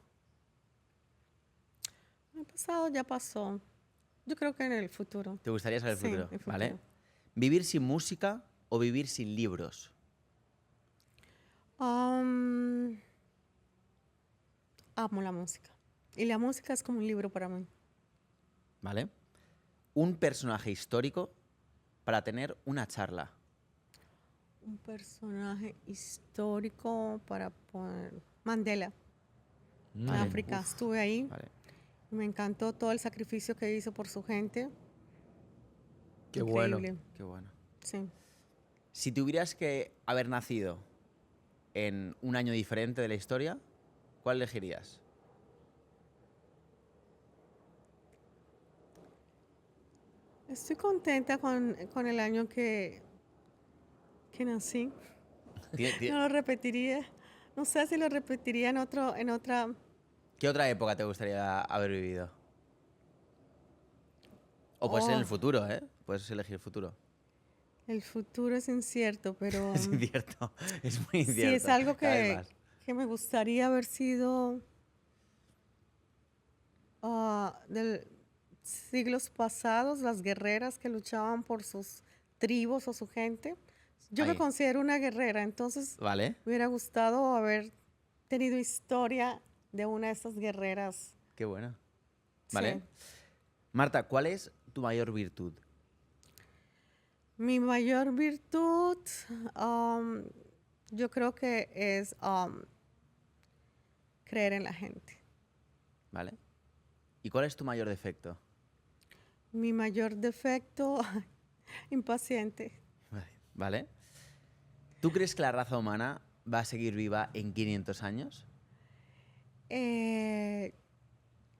El pasado ya pasó. Yo creo que en el futuro. ¿Te gustaría saber el Sí, futuro? el ¿Vale? futuro. ¿Vivir sin música o vivir sin libros? Amo la música. Y la música es como un libro para mí. ¿Vale? Un personaje histórico para tener una charla. Un personaje histórico para poner... Mandela, en Vale. África. Uf. Estuve ahí. Vale. Y me encantó todo el sacrificio que hizo por su gente. Qué bueno. Increíble. Qué bueno. Sí. Si tuvieras que haber nacido en un año diferente de la historia, ¿cuál elegirías? Estoy contenta con el año que nací. No lo repetiría. No sé si lo repetiría en otra. ¿Qué otra época te gustaría haber vivido? O puede ser en el Oh. futuro, ¿eh? Puedes elegir el futuro. El futuro es incierto, pero Es incierto. Es muy sí incierto. es algo cada vez más. que me gustaría haber sido de siglos pasados, las guerreras que luchaban por sus tribus o su gente. Yo me Ahí. considero una guerrera, entonces ¿Vale? me hubiera gustado haber tenido historia de una de estas guerreras. Qué bueno. ¿Vale? Sí. Marta, ¿cuál es tu mayor virtud? Mi mayor virtud, yo creo que es creer en la gente. ¿Vale? ¿Y cuál es tu mayor defecto? Mi mayor defecto, impaciente. ¿Vale? ¿Tú crees que la raza humana va a seguir viva en 500 años?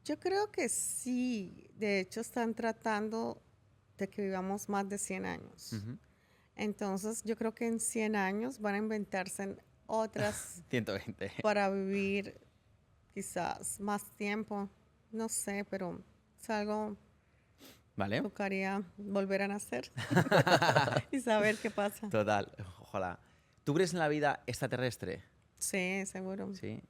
Yo creo que sí. De hecho, están tratando de que vivamos más de 100 años. Ujú. Entonces, yo creo que en 100 años van a inventarse otras 120. para vivir quizás más tiempo. No sé, pero es algo ¿Vale? tocaría volver a nacer y saber qué pasa. Total, ojalá. ¿Tú crees en la vida extraterrestre? Sí, seguro. ¿Sí?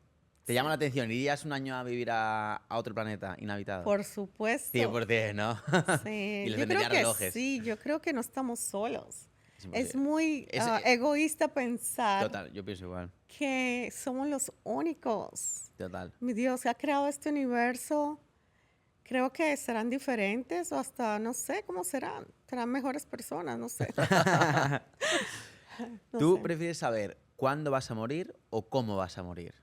¿Te llama la atención? ¿Irías un año a vivir a otro planeta inhabitado? Por supuesto. 100%, ¿no? Sí, Y les yo creo vendería que relojes. sí, yo creo que no estamos solos. imposible. Es muy Es- egoísta pensar Total, yo pienso igual. que somos los únicos. Total. Mi Dios ha creado este universo. Creo que serán diferentes o hasta no sé cómo serán. Serán mejores personas, no sé. No ¿Tú sé. prefieres saber cuándo vas a morir o cómo vas a morir?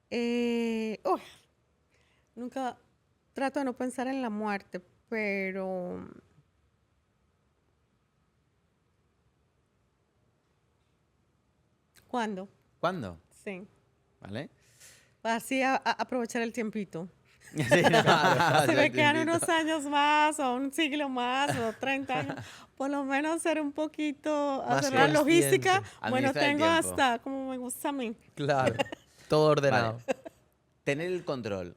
Uy, nunca trato de no pensar en la muerte, pero ¿cuándo? ¿Cuándo? Sí. ¿Vale? Así aprovechar el tiempito. Sí, claro, Si yo me te quedan invito. unos años más o un siglo más o 30 años, por lo menos ser un poquito, Más hacer la logística. consciente. Bueno, Administrar el tengo tiempo. hasta como me gusta a mí. Claro. Todo ordenado. ¿Tener el control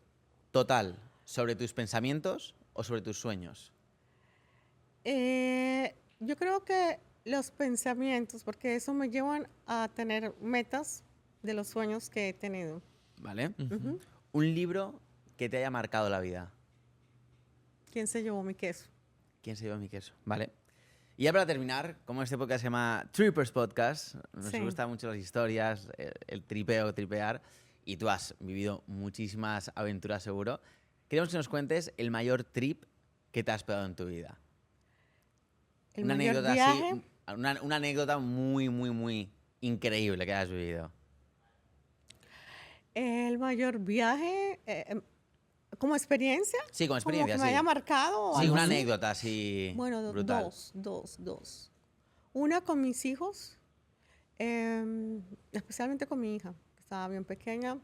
total sobre tus pensamientos o sobre tus sueños? Yo creo que los pensamientos, porque eso me llevan a tener metas de los sueños que he tenido. ¿Vale? Ujú. Un libro que te haya marcado la vida. ¿Quién se llevó mi queso? ¿Quién se lleva mi queso? Vale. Y ya para terminar, como este podcast se llama Trippers Podcast, nos Sí. gustan mucho las historias, el tripeo, tripear, y tú has vivido muchísimas aventuras seguro. Queremos que nos cuentes el mayor trip que te has pegado en tu vida. El Una mayor anécdota viaje. así, una anécdota muy, muy, muy increíble que hayas vivido. El mayor viaje, como experiencia, Sí, con como experiencia, que me sí. haya marcado o Sí, algo una así. anécdota así Bueno, brutal. dos. Una con mis hijos, especialmente con mi hija, que estaba bien pequeña.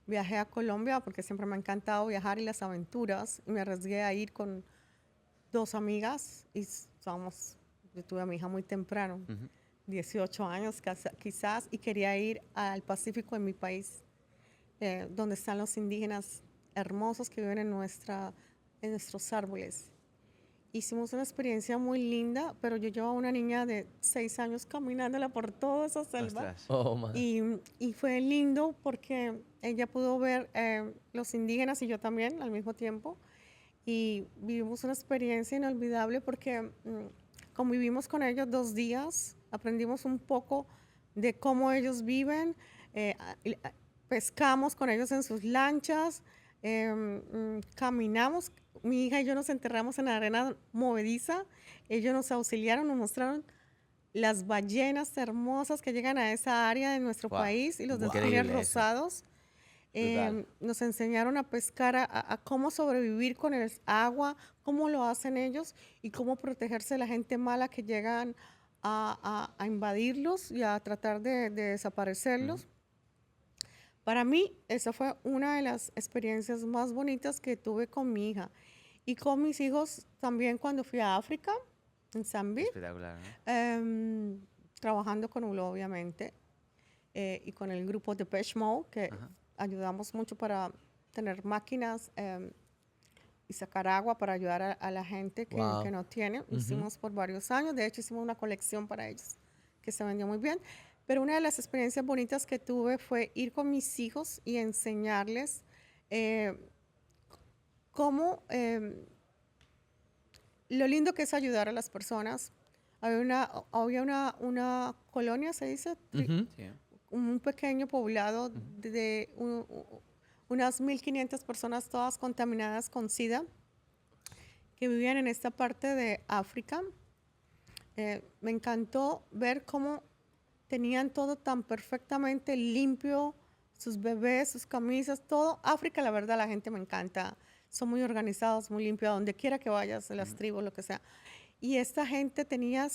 Viajé a Colombia porque siempre me ha encantado viajar y las aventuras. Y me arriesgué a ir con 2 amigas y yo tuve a mi hija muy temprano, 18 años quizás, y quería ir al Pacífico en mi país, donde están los indígenas hermosos que viven en nuestros árboles. Hicimos una experiencia muy linda, pero yo llevaba una niña de 6 años caminándola por toda esa selva. Ostras. Oh, man. Y fue lindo porque ella pudo ver los indígenas y yo también al mismo tiempo. Y vivimos una experiencia inolvidable porque convivimos con ellos 2 días, aprendimos un poco de cómo ellos viven, pescamos con ellos en sus lanchas, caminamos. Mi hija y yo nos enterramos en la arena movediza, ellos nos auxiliaron, nos mostraron las ballenas hermosas que llegan a esa área de nuestro Guau, país y los increíble delfines eso. rosados. Brutal. Nos enseñaron a pescar, a cómo sobrevivir con el agua, cómo lo hacen ellos y cómo protegerse de la gente mala que llegan a invadirlos y a tratar de desaparecerlos. Para mí, esa fue una de las experiencias más bonitas que tuve con mi hija. Y con mis hijos también cuando fui a África, en Zambia, Espectacular, ¿no? trabajando con ULO, obviamente, y con el grupo de Depeche Mode, que Ajá. ayudamos mucho para tener máquinas y sacar agua para ayudar a la gente que, Wow. que no tiene. Hicimos por varios años, de hecho hicimos una colección para ellos que se vendió muy bien. Pero una de las experiencias bonitas que tuve fue ir con mis hijos y enseñarles cómo lo lindo que es ayudar a las personas. Había una colonia, se dice, Ujú. Sí. un pequeño poblado de unas 1.500 personas, todas contaminadas con SIDA, que vivían en esta parte de África. Me encantó ver cómo tenían todo tan perfectamente limpio, sus bebés, sus camisas, todo. África, la verdad, la gente me encanta. Son muy organizados, muy limpios, donde quiera que vayas, las tribus, lo que sea. Y esta gente tenía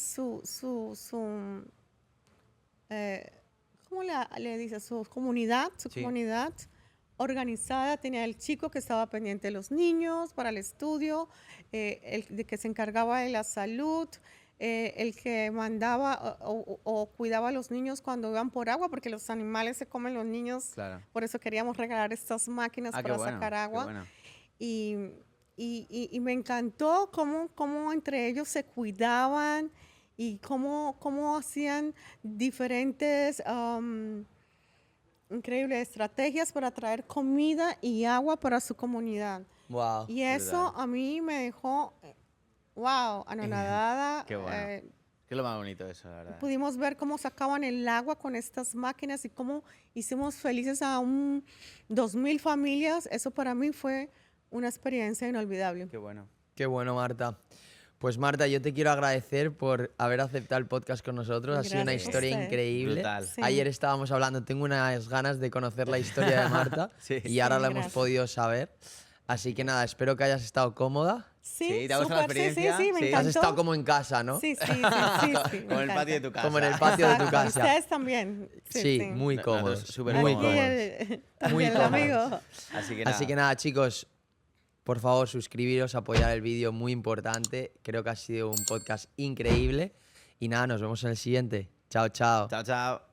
¿cómo le dice? Su comunidad Sí. organizada. Tenía el chico que estaba pendiente de los niños para el estudio, el de que se encargaba de la salud, el que mandaba o cuidaba a los niños cuando iban por agua, porque los animales se comen los niños. Claro. Por eso queríamos regalar estas máquinas Ah, qué para bueno, sacar qué agua. bueno. Y me encantó cómo entre ellos se cuidaban y cómo hacían diferentes increíbles estrategias para traer comida y agua para su comunidad. Wow. Y eso Brutal. a mí me dejó, wow, anonadada. Qué bueno. Que es lo más bonito de eso, la verdad. Pudimos ver cómo sacaban el agua con estas máquinas y cómo hicimos felices a 2.000 familias. Eso para mí fue una experiencia inolvidable. Qué bueno. Qué bueno, Marta. Pues Marta, yo te quiero agradecer por haber aceptado el podcast con nosotros. Ha sido una Gracias a historia usted. increíble. Brutal. Sí. Ayer estábamos hablando, tengo unas ganas de conocer la historia de Marta Sí. y ahora Sí, la hemos gracias. podido saber. Así que nada, espero que hayas estado cómoda. Sí, Sí, ¿te ha gustado la súper, sí, experiencia? Sí, me Sí. encantó. Has estado como en casa, ¿no? Sí, sí, sí, sí, sí, Como en el patio de tu casa. Como en el patio de tu Exacto. casa. Ustedes también. Sí, muy Nosotros cómodos. súper muy Aquí cómodos. el, Muy el cómodos. amigo. Así que nada. Chicos, por favor, suscribiros, apoyar el vídeo, muy importante. Creo que ha sido un podcast increíble. Y nada, nos vemos en el siguiente. Chao, chao. Chao, chao.